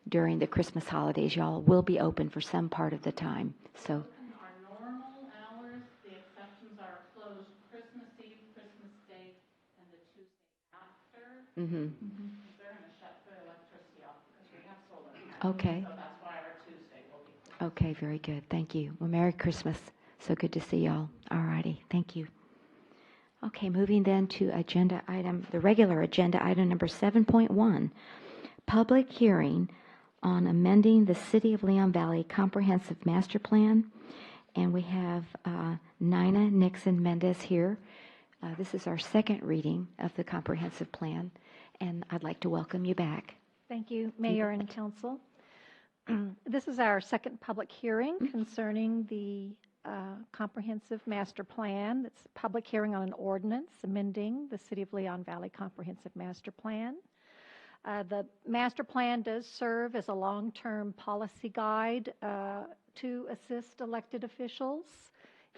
during the Christmas holidays. Y'all will be open for some part of the time, so. Our normal hours, the exceptions are closed Christmas Eve, Christmas Day, and the Tuesday after. Mhm. They're going to shut the electricity off because we have solar. Okay. So that's why our Tuesday will be closed. Okay, very good. Thank you. Well, Merry Christmas. So good to see y'all. All righty. Thank you. Okay, moving then to the regular agenda item number 7.1, public hearing on amending the City of Leon Valley Comprehensive Master Plan. And we have Nina Nixon Mendez here. This is our second reading of the comprehensive plan, and I'd like to welcome you back. Thank you, Mayor and council. This is our second public hearing concerning the comprehensive master plan. It's a public hearing on an ordinance amending the City of Leon Valley Comprehensive Master Plan. The master plan does serve as a long-term policy guide to assist elected officials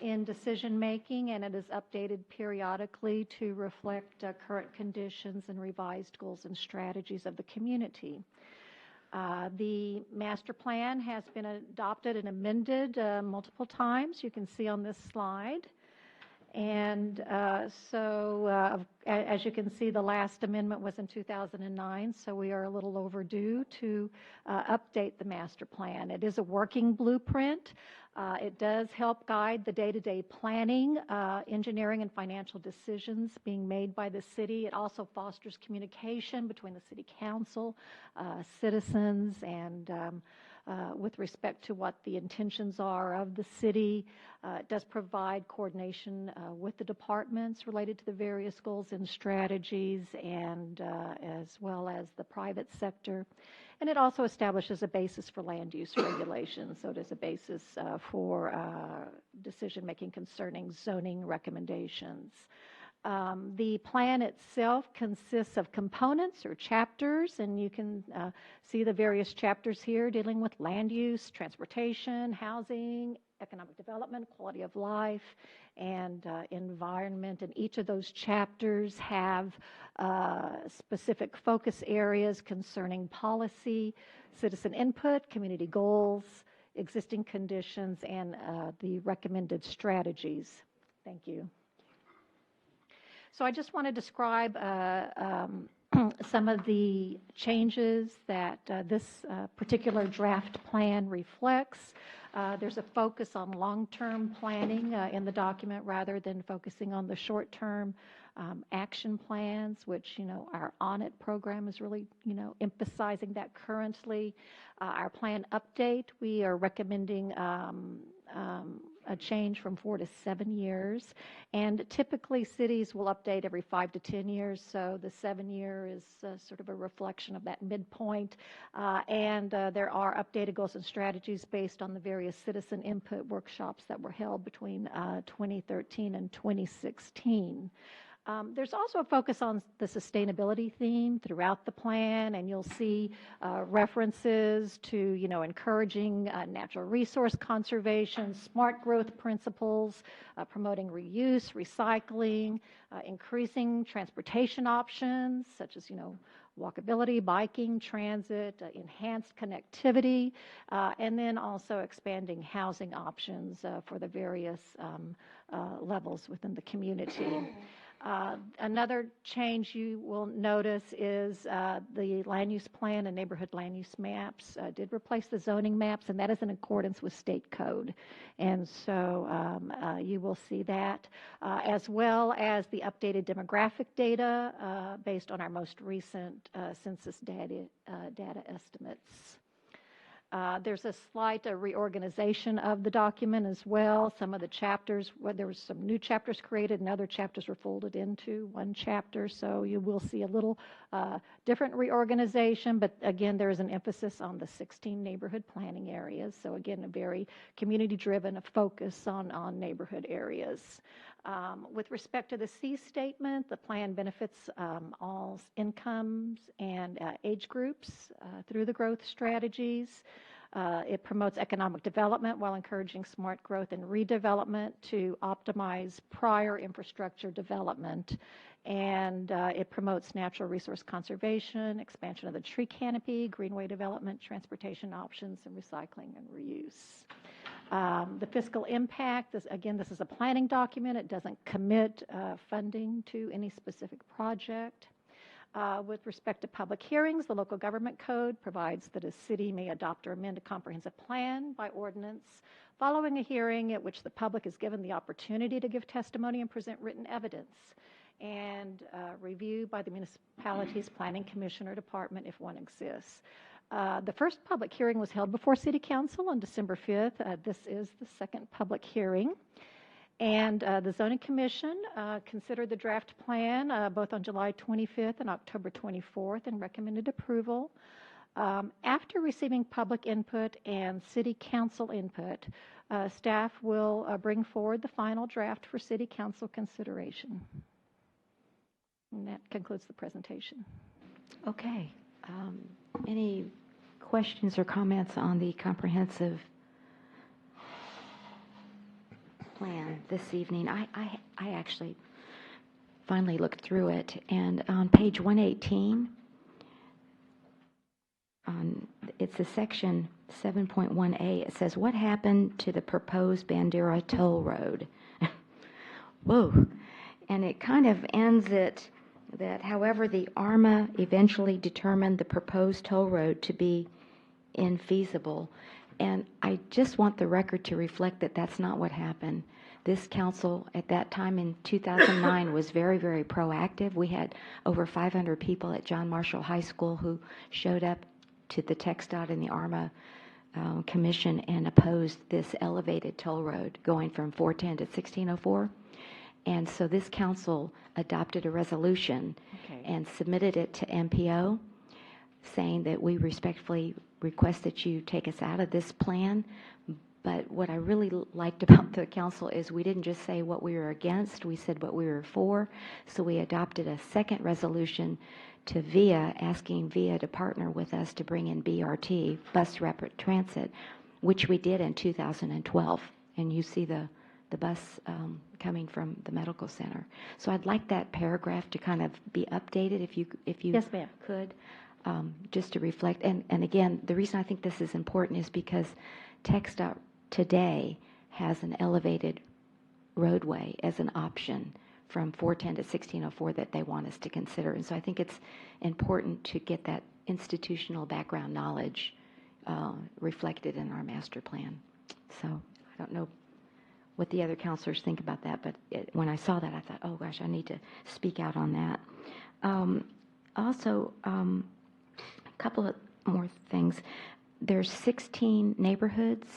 in decision-making, and it is updated periodically to reflect current conditions and revised goals and strategies of the community. The master plan has been adopted and amended multiple times. You can see on this slide. And as you can see, the last amendment was in 2009, so we are a little overdue to update the master plan. It is a working blueprint. It does help guide the day-to-day planning, engineering, and financial decisions being made by the city. It also fosters communication between the city council, citizens, and with respect to what the intentions are of the city. It does provide coordination with the departments related to the various goals and strategies, and as well as the private sector. And it also establishes a basis for land use regulations, so it is a basis for decision-making concerning zoning recommendations. The plan itself consists of components or chapters, and you can see the various chapters here dealing with land use, transportation, housing, economic development, quality of life, and environment. And each of those chapters have specific focus areas concerning policy, citizen input, community goals, existing conditions, and the recommended strategies. Thank you. So I just want to describe some of the changes that this particular draft plan reflects. There's a focus on long-term planning in the document rather than focusing on the short-term action plans, which, our On-It program is really, emphasizing that currently. Our plan update, we are recommending a change from 4 to 7 years. And typically cities will update every 5 to 10 years, so the 7-year is sort of a reflection of that midpoint. And there are updated goals and strategies based on the various citizen input workshops that were held between 2013 and 2016. There's also a focus on the sustainability theme throughout the plan, and you'll see references to, encouraging natural resource conservation, smart growth principles, promoting reuse, recycling, increasing transportation options such as, walkability, biking, transit, enhanced connectivity, and then also expanding housing options for the various levels within the community. Another change you will notice is the land use plan and neighborhood land use maps did replace the zoning maps, and that is in accordance with state code. And so you will see that, as well as the updated demographic data based on our most recent census data estimates. There's a slight reorganization of the document as well. Some of the chapters, there were some new chapters created and other chapters were folded into one chapter. So you will see a little different reorganization, but again, there is an emphasis on the 16 neighborhood planning areas. So again, a very community-driven focus on neighborhood areas. With respect to the C statement, the plan benefits all incomes and age groups through the growth strategies. It promotes economic development while encouraging smart growth and redevelopment to optimize prior infrastructure development. And it promotes natural resource conservation, expansion of the tree canopy, greenway development, transportation options, and recycling and reuse. The fiscal impact, this is a planning document. It doesn't commit funding to any specific project. With respect to public hearings, the local government code provides that a city may adopt or amend a comprehensive plan by ordinance following a hearing at which the public is given the opportunity to give testimony and present written evidence, and review by the municipality's planning commission or department if one exists. The first public hearing was held before City Council on December 5th. This is the second public hearing. And the Zoning Commission considered the draft plan both on July 25th and October 24th and recommended approval. After receiving public input and city council input, staff will bring forward the final draft for city council consideration. And that concludes the presentation. Okay. Any questions or comments on the comprehensive plan this evening? I actually finally looked through it, and on page 118, it's a section 7.1A. It says, "What happened to the proposed Bandera Toll Road?" Whoa. And it kind of ends it that, however, the ARMA eventually determined the proposed toll road to be infeasible. And I just want the record to reflect that that's not what happened. This council at that time in 2009 was very, very proactive. We had over 500 people at John Marshall High School who showed up to the TxDOT and the ARMA commission and opposed this elevated toll road going from 410 to 1604. And so this council adopted a resolution and submitted it to MPO, saying that we respectfully request that you take us out of this plan. But what I really liked about the council is we didn't just say what we were against, we said what we were for. So we adopted a second resolution to VIA, asking VIA to partner with us to bring in BRT, Bus Rapid Transit, which we did in 2012. And you see the bus coming from the medical center. So I'd like that paragraph to kind of be updated if you Yes, ma'am. could, just to reflect. And again, the reason I think this is important is because TxDOT today has an elevated roadway as an option from 410 to 1604 that they want us to consider. And so I think it's important to get that institutional background knowledge reflected in our master plan. So I don't know what the other counselors think about that, but when I saw that, I thought, oh gosh, I need to speak out on that. Also, a couple of more things. There's 16 neighborhoods,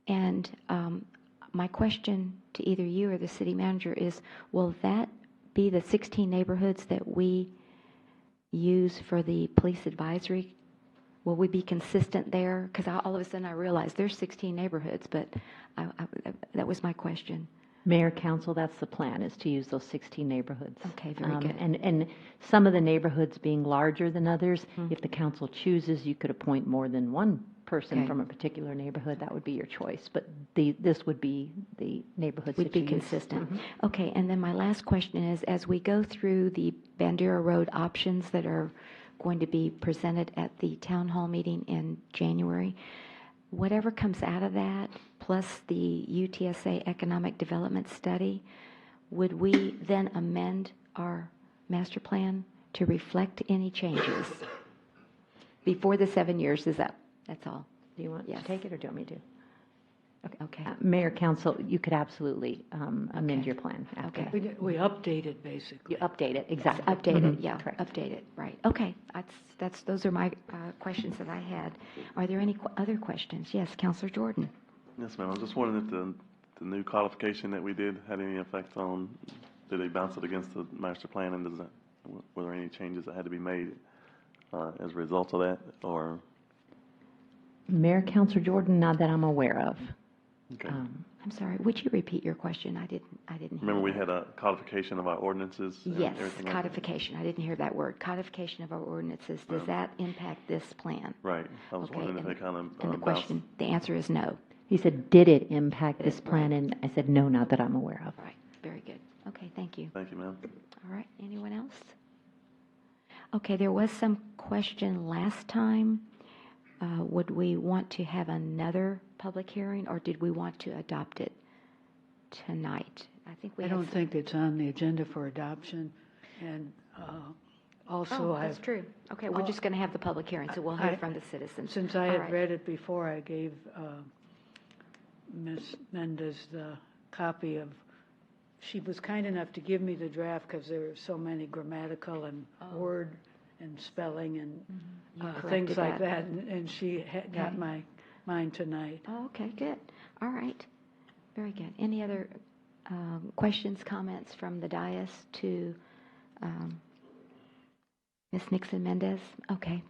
and my question to either you or the city manager is, will that be the 16 neighborhoods that we use for the police advisory? Will we be consistent there? Because all of a sudden I realized there's 16 neighborhoods, but that was my question. Mayor, council, that's the plan, is to use those 16 neighborhoods. Okay, very good. And some of the neighborhoods being larger than others, if the council chooses, you could appoint more than one person from a particular neighborhood. That would be your choice. But this would be the neighborhoods Would that be you consistent. Use. Okay, and then my last question is, as we go through the Bandera Road options that are going to be presented at the town hall meeting in January, whatever comes out of that, plus the UTSA Economic Development Study, would we then amend our master plan to reflect any changes before the 7 years is up? That's all. Do you want to take it, or do you want me to? Okay. Mayor, council, you could absolutely amend your plan after Okay. that. We update it, basically. You update it, exactly. Update it, yeah, Correct. update it, right. Okay, those are my questions that I had. Are there any other questions? Yes, Councilor Jordan. Yes, ma'am. I was just wondering if the new codification that we did had any effect on, did they bounce it against the master plan, and were there any changes that had to be made as a result of that, or? Mayor, Councilor Jordan, not that I'm aware of. Okay. I'm sorry, would you repeat your question? I didn't hear Remember, we that. had a codification of our ordinances? And Yes, everything like that? codification. I didn't hear that word. Codification of our ordinances. Does that impact this plan? Right. I was Okay, wondering if and- they kind of And the question, the answer is no. He said, did it impact this plan? And I said, no, not that I'm aware of. Right, very good. Okay, thank you. Thank you, ma'am. All right, anyone else? Okay, there was some question last time. Would we want to have another public hearing, or did we want to adopt it tonight? I think we I had don't some- think it's on the agenda for adoption, and also Oh, that's true. Okay, we're just going to have the public hearing, so we'll hear from the citizens. Since I All had right. read it before, I gave Ms. Mendez the copy of, she was kind enough to give me the draft because there were so many grammatical and word and spelling and You things corrected like that. that, and she had got Okay. mine tonight. Oh, okay, good. All right, very good. Any other questions, comments from the dais to Ms. Nixon Mendez? Okay.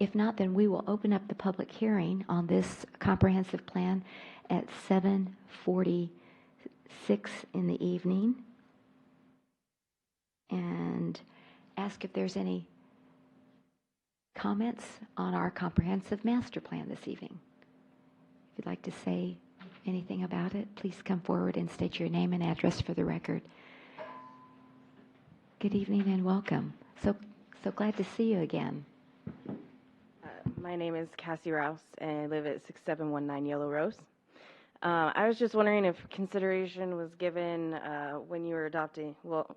If not, then we will open up the public hearing on this comprehensive plan at 7:46 in the evening and ask if there's any comments on our comprehensive master plan this evening. If you'd like to say anything about it, please come forward and state your name and address for the record. Good evening and welcome. So glad to see you again. My name is Cassie Rouse, and I live at 6719 Yellow Rose. I was just wondering if consideration was given when you were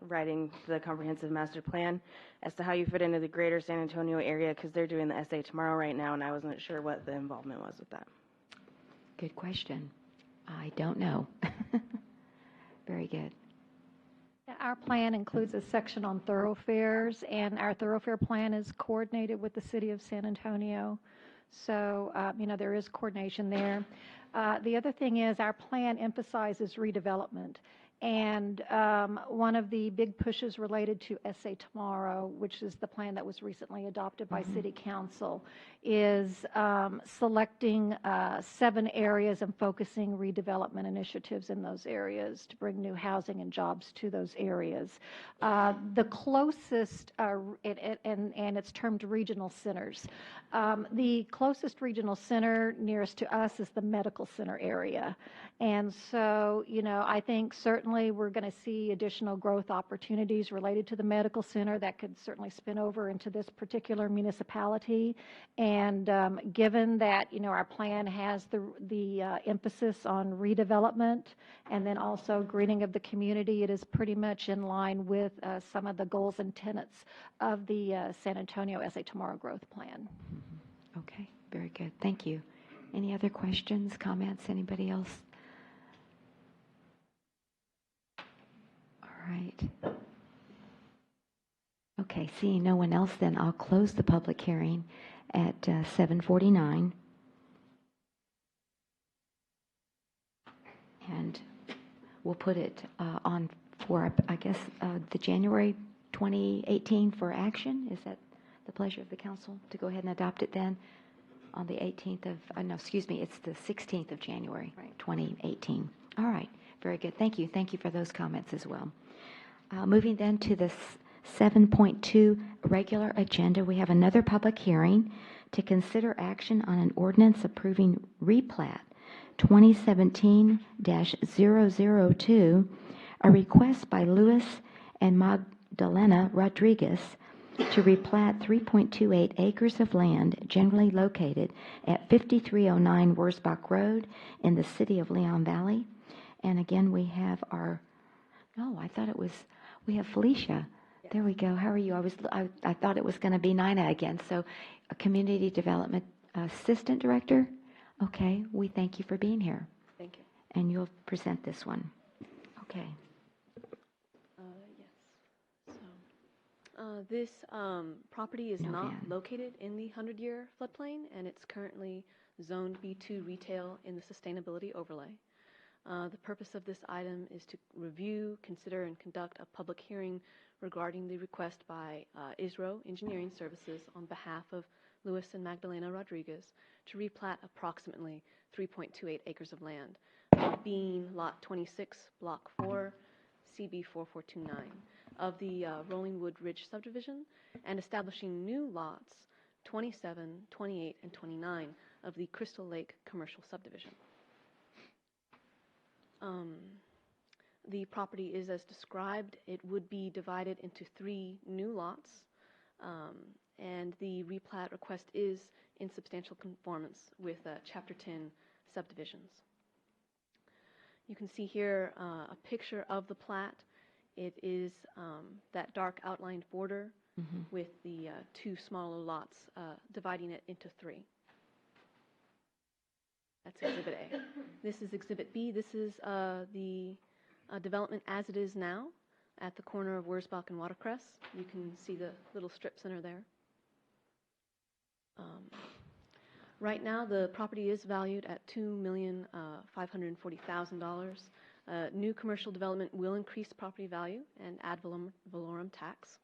writing the comprehensive master plan as to how you fit into the greater San Antonio area, because they're doing the essay tomorrow right now, and I wasn't sure what the involvement was with that. Good question. I don't know. Very good. Our plan includes a section on thoroughfares, and our thoroughfare plan is coordinated with the City of San Antonio. So, there is coordination there. The other thing is our plan emphasizes redevelopment. And one of the big pushes related to SA Tomorrow, which is the plan that was recently adopted by City Council, is selecting 7 areas and focusing redevelopment initiatives in those areas to bring new housing and jobs to those areas. The closest, and it's termed regional centers. The closest regional center nearest to us is the medical center area. And so, I think certainly we're going to see additional growth opportunities related to the medical center that could certainly spin over into this particular municipality. And given that, our plan has the emphasis on redevelopment and then also greening of the community, it is pretty much in line with some of the goals and tenets of the San Antonio SA Tomorrow Growth Plan. Okay, very good. Thank you. Any other questions, comments, anybody else? All right. Okay, seeing no one else, then I'll close the public hearing at 7:49. And we'll put it on for, I guess, the January 2018 for action. Is that the pleasure of the council to go ahead and adopt it then on the 18th of, no, excuse me, it's the 16th of January, 2018. All right, very good. Thank you. Thank you for those comments as well. Moving then to the 7.2 regular agenda, we have another public hearing to consider action on an ordinance approving replat 2017-002, a request by Luis and Magdalena Rodriguez to replat 3.28 acres of land generally located at 5309 Wurzbach Road in the city of Leon Valley. And again, we have we have Felicia. There we go. How are you? I thought it was going to be Nina again. So, a Community Development Assistant Director. Okay, we thank you for being here. Thank you. And you'll present this one. Okay. Yes. So, this property is not located in the 100-year floodplain, and it's currently zoned B2 retail in the sustainability overlay. The purpose of this item is to review, consider, and conduct a public hearing regarding the request by ISRO Engineering Services on behalf of Luis and Magdalena Rodriguez to replat approximately 3.28 acres of land, being Lot 26, Block 4, CB 4429 of the Rolling Wood Ridge subdivision, and establishing new lots 27, 28, and 29 of the Crystal Lake commercial subdivision. The property is as described. It would be divided into 3 new lots, and the replat request is in substantial conformance with Chapter 10 subdivisions. You can see here a picture of the plat. It is that dark outlined border with the 2 smaller lots, dividing it into 3. That's Exhibit A. This is Exhibit B. This is the development as it is now at the corner of Wurzbach and Watercress. You can see the little strip center there. Right now, the property is valued at $2,540,000. New commercial development will increase property value and ad valorem tax.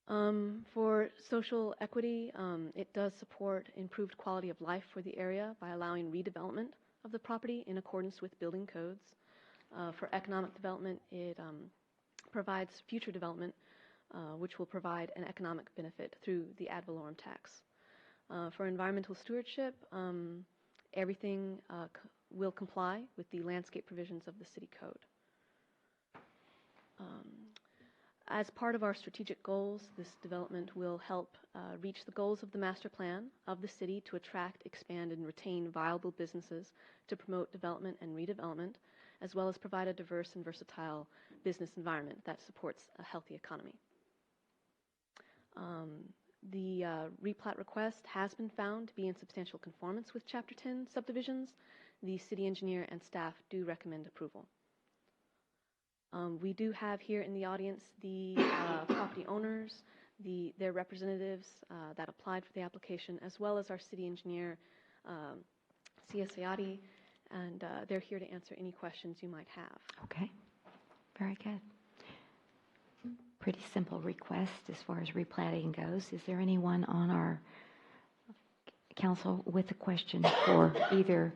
For social equity, it does support improved quality of life for the area by allowing redevelopment of the property in accordance with building codes. For economic development, it provides future development, which will provide an economic benefit through the ad valorem tax. For environmental stewardship, everything will comply with the landscape provisions of the city code. As part of our strategic goals, this development will help reach the goals of the master plan of the city to attract, expand, and retain viable businesses to promote development and redevelopment, as well as provide a diverse and versatile business environment that supports a healthy economy. The replat request has been found to be in substantial conformance with Chapter 10 subdivisions. The city engineer and staff do recommend approval. We do have here in the audience the property owners, their representatives that applied for the application, as well as our city engineer, Sia Sayati, and they're here to answer any questions you might have. Okay, very good. Pretty simple request as far as replatting goes. Is there anyone on our council with a question for either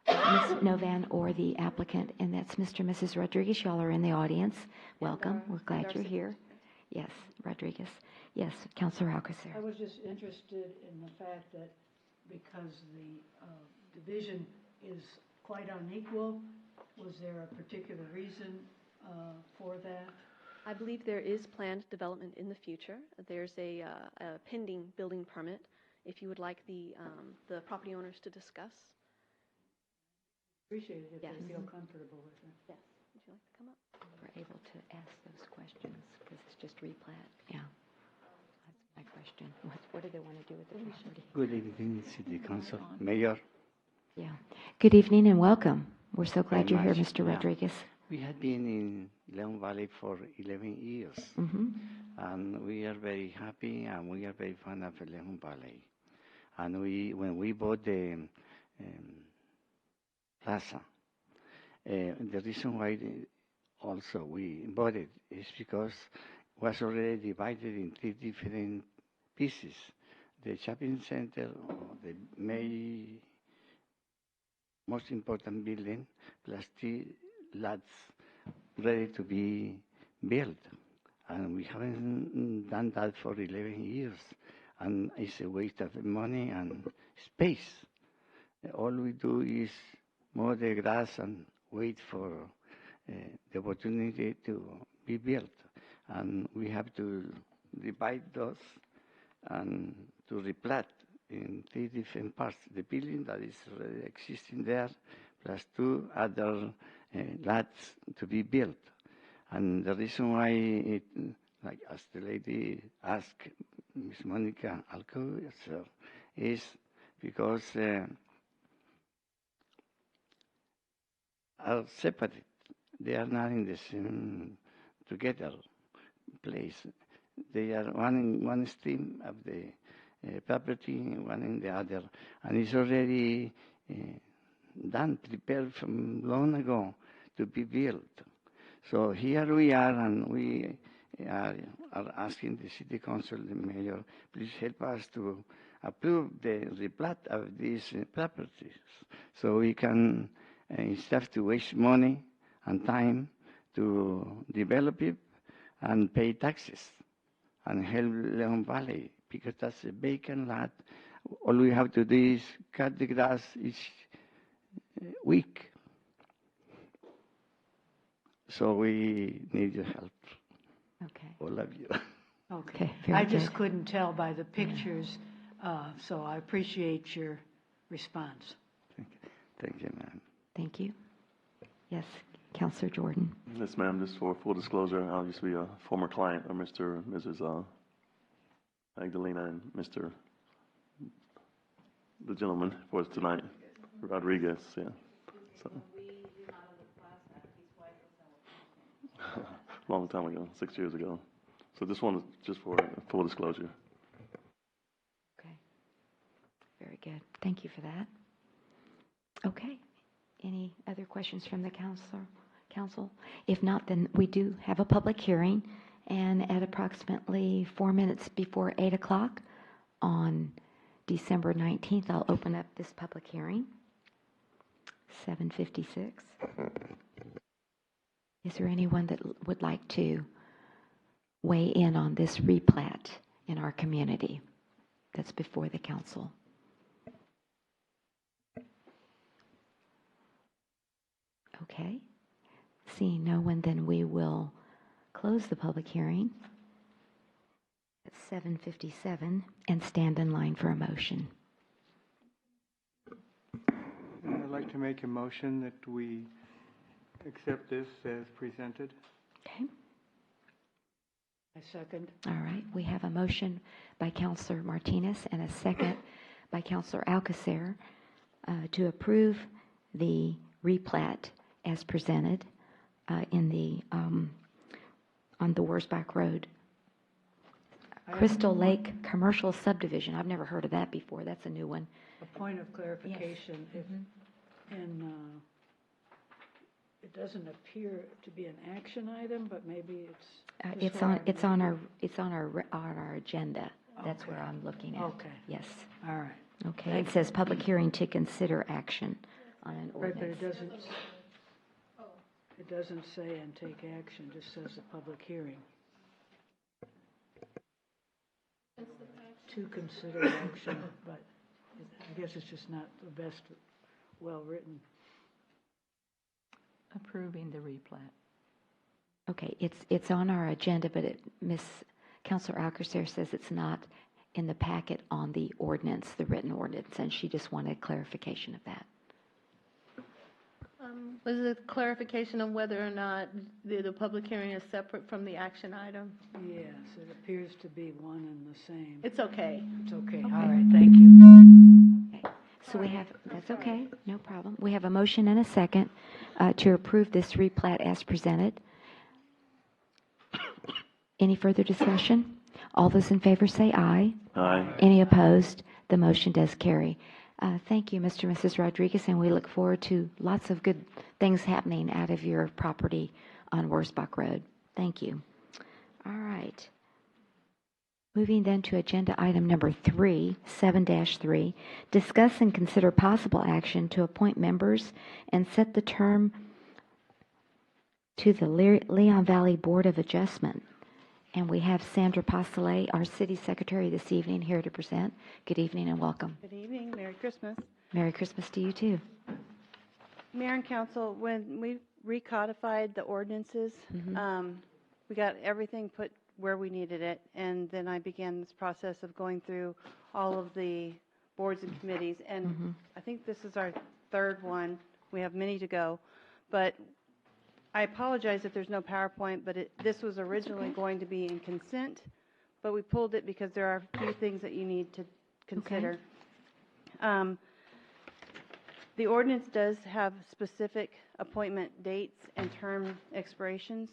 Ms. Novan or the applicant? And that's Mr. and Mrs. Rodriguez. Y'all are in the audience. Welcome. We're glad you're here. Yes, Rodriguez. Yes, Councilor Alcacer. I was just interested in the fact that because the division is quite unequal, was there a particular reason for that? I believe there is planned development in the future. There's a pending building permit. If you would like the property owners to discuss. Appreciate it if Yes. they feel comfortable with it. Yes. Would you like to come up? We're able to ask those questions because it's just replat. Yeah. That's my question. What do they want to do with the property? Good evening, City Council, Mayor. Yeah. Good evening and welcome. We're so glad you're here, much. Mr. Rodriguez. We have been in Leon Valley for 11 years, and we are very happy and we are very fond of Leon Valley. And when we bought the plaza, the reason why also we bought it is because it was already divided in 3 different pieces. The shopping center, the most important building, plus 3 lots ready to be built. And we haven't done that for 11 years. And it's a waste of money and space. All we do is mow the grass and wait for the opportunity to be built. And we have to divide those and to replat in 3 different parts. The building that is already existing there, plus 2 other lots to be built. And the reason why it, like as the lady asked, Ms. Monica Alcocer, is because are separate. They are not in the same together place. They are one in one stream of the property, one in the other, and it's already done, prepared from long ago to be built. So here we are, and we are asking the City Council, the Mayor, please help us to approve the replat of these properties, so we can, instead to waste money and time to develop it and pay taxes and help Leon Valley, because that's a vacant lot. All we have to do is cut the grass each week. So we need your help. Okay. All of you. Okay. very I just good. couldn't tell by the pictures, so I appreciate your response. Thank you, ma'am. Thank you. Yes, Councilor Jordan. Yes, ma'am. Just for full disclosure, I'll just be a former client of Mr. and Mrs. Magdalena and Mr. the gentleman for tonight, Rodriguez. Yeah. So. Long time ago, 6 years ago. So this one is just for full disclosure. Okay. Very good. Thank you for that. Okay. Any other questions from the council? If not, then we do have a public hearing, And at approximately 4 minutes before 8 o'clock on December 19th, I'll open up this public hearing. 7:56. Is there anyone that would like to weigh in on this replat in our community that's before the council? Okay. Seeing no one, then we will close the public hearing at 7:57 and stand in line for a motion. I'd like to make a motion that we accept this as presented. Okay. I second. All right. We have a motion by Councilor Martinez and a second by Councilor Alcacer to approve the replat as presented in the on the Wurzbach Road. Crystal Lake Commercial Subdivision. I've never heard of that before. That's a new one. A point of clarification. If, and it doesn't appear to be an action item, but maybe it's. It's on our agenda. That's where I'm looking at. Okay. Yes. All right. Okay. Thank It says public hearing to consider action on an Right, but ordinance. it doesn't say and take action, it just says a public hearing. To consider action, but I guess it's just not the best, well-written. Approving the replat. Okay, it's on our agenda, but Councilor Alcacer says it's not in the packet on the ordinance, the written ordinance, and she just wanted clarification of that. Was it a clarification on whether or not the public hearing is separate from the action item? Yes, it appears to be one and the same. It's okay. It's okay, all right, thank you. Okay. So we have, that's okay, no problem. We have a motion and a second to approve this replat as presented. Any further discussion? All those in favor say aye. Aye. Any opposed? The motion does carry. Thank you, Mr. and Mrs. Rodriguez, and we look forward to lots of good things happening out of your property on Wurzbach Road. Thank you. All right. Moving then to agenda item number 3, 7-3, discuss and consider possible action to appoint members and set the term to the Leon Valley Board of Adjustment. And we have Sandra Pastelet, our city secretary, this evening here to present. Good evening and welcome. Good evening. Merry Christmas. Merry Christmas to you too. Mayor and Council, when we recodified the ordinances, we got everything put where we needed it, and then I began this process of going through all of the boards and committees, and I think this is our third one. We have many to go, but I apologize if there's no PowerPoint, but this was originally going to be in consent, but we pulled it because there are a few things that you need to consider. The ordinance does have specific appointment dates and term expirations,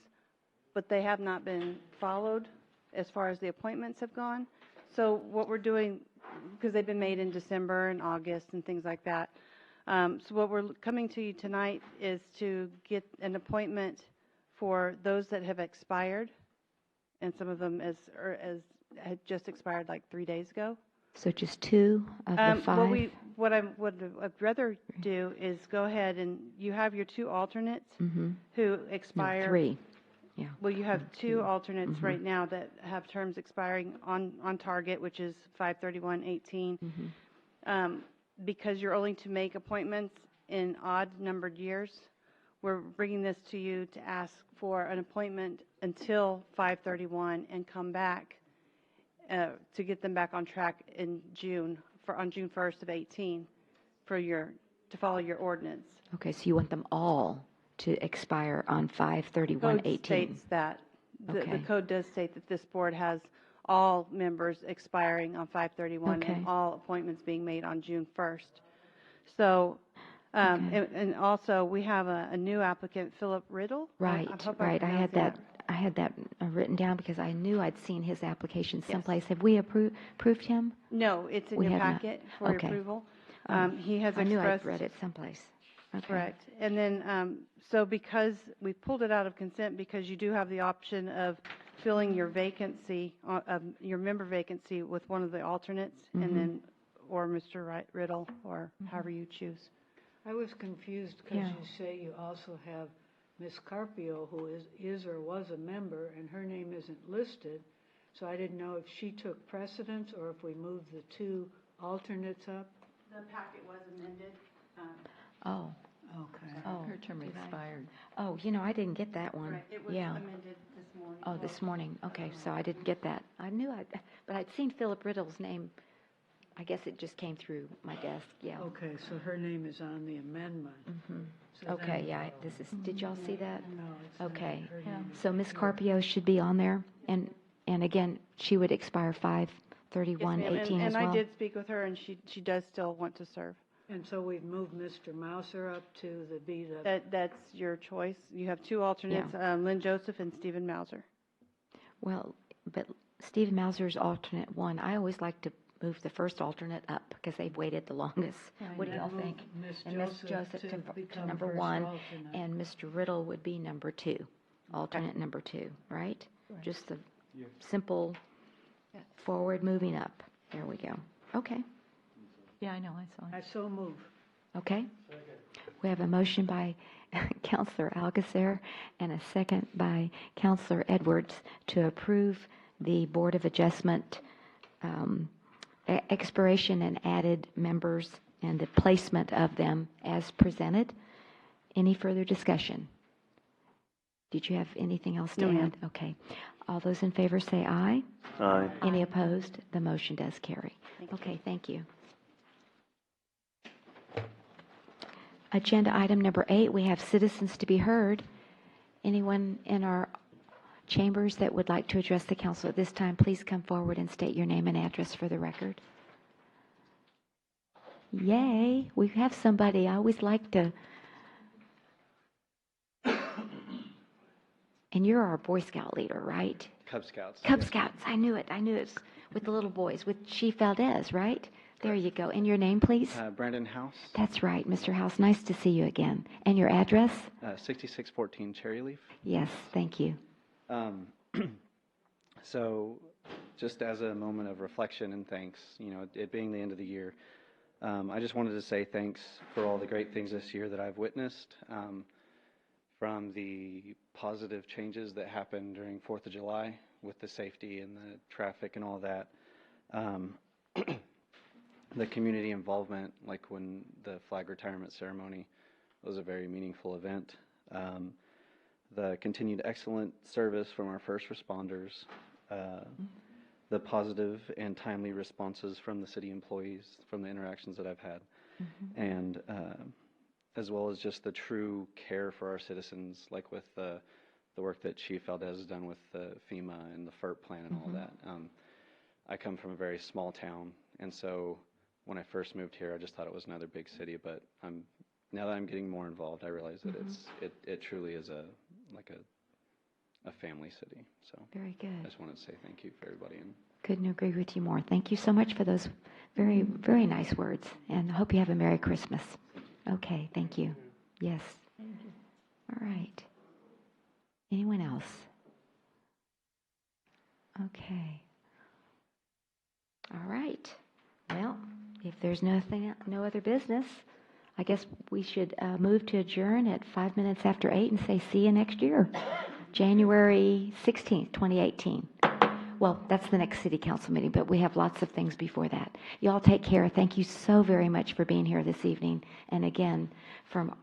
but they have not been followed as far as the appointments have gone. So what we're doing, because they've been made in December and August and things like that, so what we're coming to you tonight is to get an appointment for those that have expired, and some of them had just expired like 3 days ago. So just 2 of the 5? What I'd rather do is go ahead and you have your 2 alternates who expire. No, 3. Yeah. Well, you have 2 alternates right now that have terms expiring on target, which is 5/31/18. Because you're only to make appointments in odd numbered years, we're bringing this to you to ask for an appointment until 5/31 and come back to get them back on track in on June 1st of 18 to follow your ordinance. Okay, so you want them all to expire on 5/31/18? Code states that. The code does state that this board has all members expiring on 5/31 and all appointments being made on June 1st. So, and also we have a new applicant, Philip Riddle. Right, right. I had that written down because I knew I'd seen his application someplace. Have we approved him? No, it's in your packet for your approval. He has expressed. I knew I'd read it someplace. Okay. Correct. And then, so because we pulled it out of consent, because you do have the option of filling your vacancy, your member vacancy with one of the alternates, and then, or Mr. Riddle, or however you choose. I was confused because Yeah. you say you also have Ms. Carpio, who is or was a member, and her name isn't listed. So I didn't know if she took precedence or if we moved the two alternates up. The packet was amended. Oh, Okay. oh. Her term did I- expired. Oh, I didn't get that one. Right, it was Yeah. amended this morning. Oh, this morning. Okay, so I didn't get that. But I'd seen Philip Riddle's name. I guess it just came through my desk, yeah. Okay, so her name is on the amendment. So Okay, then- yeah, did y'all see that? No, it's not. Okay, Her name is- so Ms. Carpio should be on there, and again, she would expire 5/31/18 as And well? I did speak with her, and she does still want to serve. And so we've moved Mr. Mauser up to be the. That's your choice. You have two alternates, Lynn Joseph and Stephen Mauser. Well, but Stephen Mauser's alternate one. I always like to move the first alternate up because they've waited the longest. What do y'all think? And Ms. Joseph to become number first 1, alternate. and Mr. Riddle would be number 2, alternate number 2, right? Just the simple forward moving up. There we go. Okay, Yeah, I know, I saw it. I so move. okay. We have a motion by Counselor Alcacer and a second by Counselor Edwards to approve the Board of Adjustment expiration and added members and the placement of them as presented. Any further discussion? Did you have anything else to No, ma'am. add? Okay. All those in favor say aye. Aye. Any opposed? The motion does carry. Okay, thank you. Agenda item number 8, we have citizens to be heard. Anyone in our chambers that would like to address the council at this time, please come forward and state your name and address for the record. Yay, we have somebody. I always like to. And you're our Boy Scout leader, right? Cub Scouts. Cub Scouts, I knew it. It's with the little boys, with Chief Valdez, right? There you go. And your name, please? Brandon House, That's right, Mr. House. Nice to see you again. And your address? 6614 Cherry Leaf. Yes, thank you. So, just as a moment of reflection and thanks, it being the end of the year, I just wanted to say thanks for all the great things this year that I've witnessed, from the positive changes that happened during 4th of July with the safety and the traffic and all that. The community involvement, like when the flag retirement ceremony was a very meaningful event. The continued excellent service from our first responders, the positive and timely responses from the city employees from the interactions that I've had, and as well as just the true care for our citizens, like with the work that Chief Valdez has done with the FEMA and the FERP plan and all that. I come from a very small town, and so when I first moved here, I just thought it was another big city, but now that I'm getting more involved, I realize that it truly is a family city. So Very good. I just wanted to say thank you for everybody. And Couldn't agree with you more. Thank you so much for those very, very nice words, and I hope you have a Merry Christmas. Okay, thank you. Yes. All right. Anyone else? Okay. All right. Well, if there's no other business, I guess we should move to adjourn at 5 minutes after 8 and say see you next year, January 16th, 2018. Well, that's the next city council meeting, but we have lots of things before that. Y'all take care. Thank you so very much for being here this evening. And again, from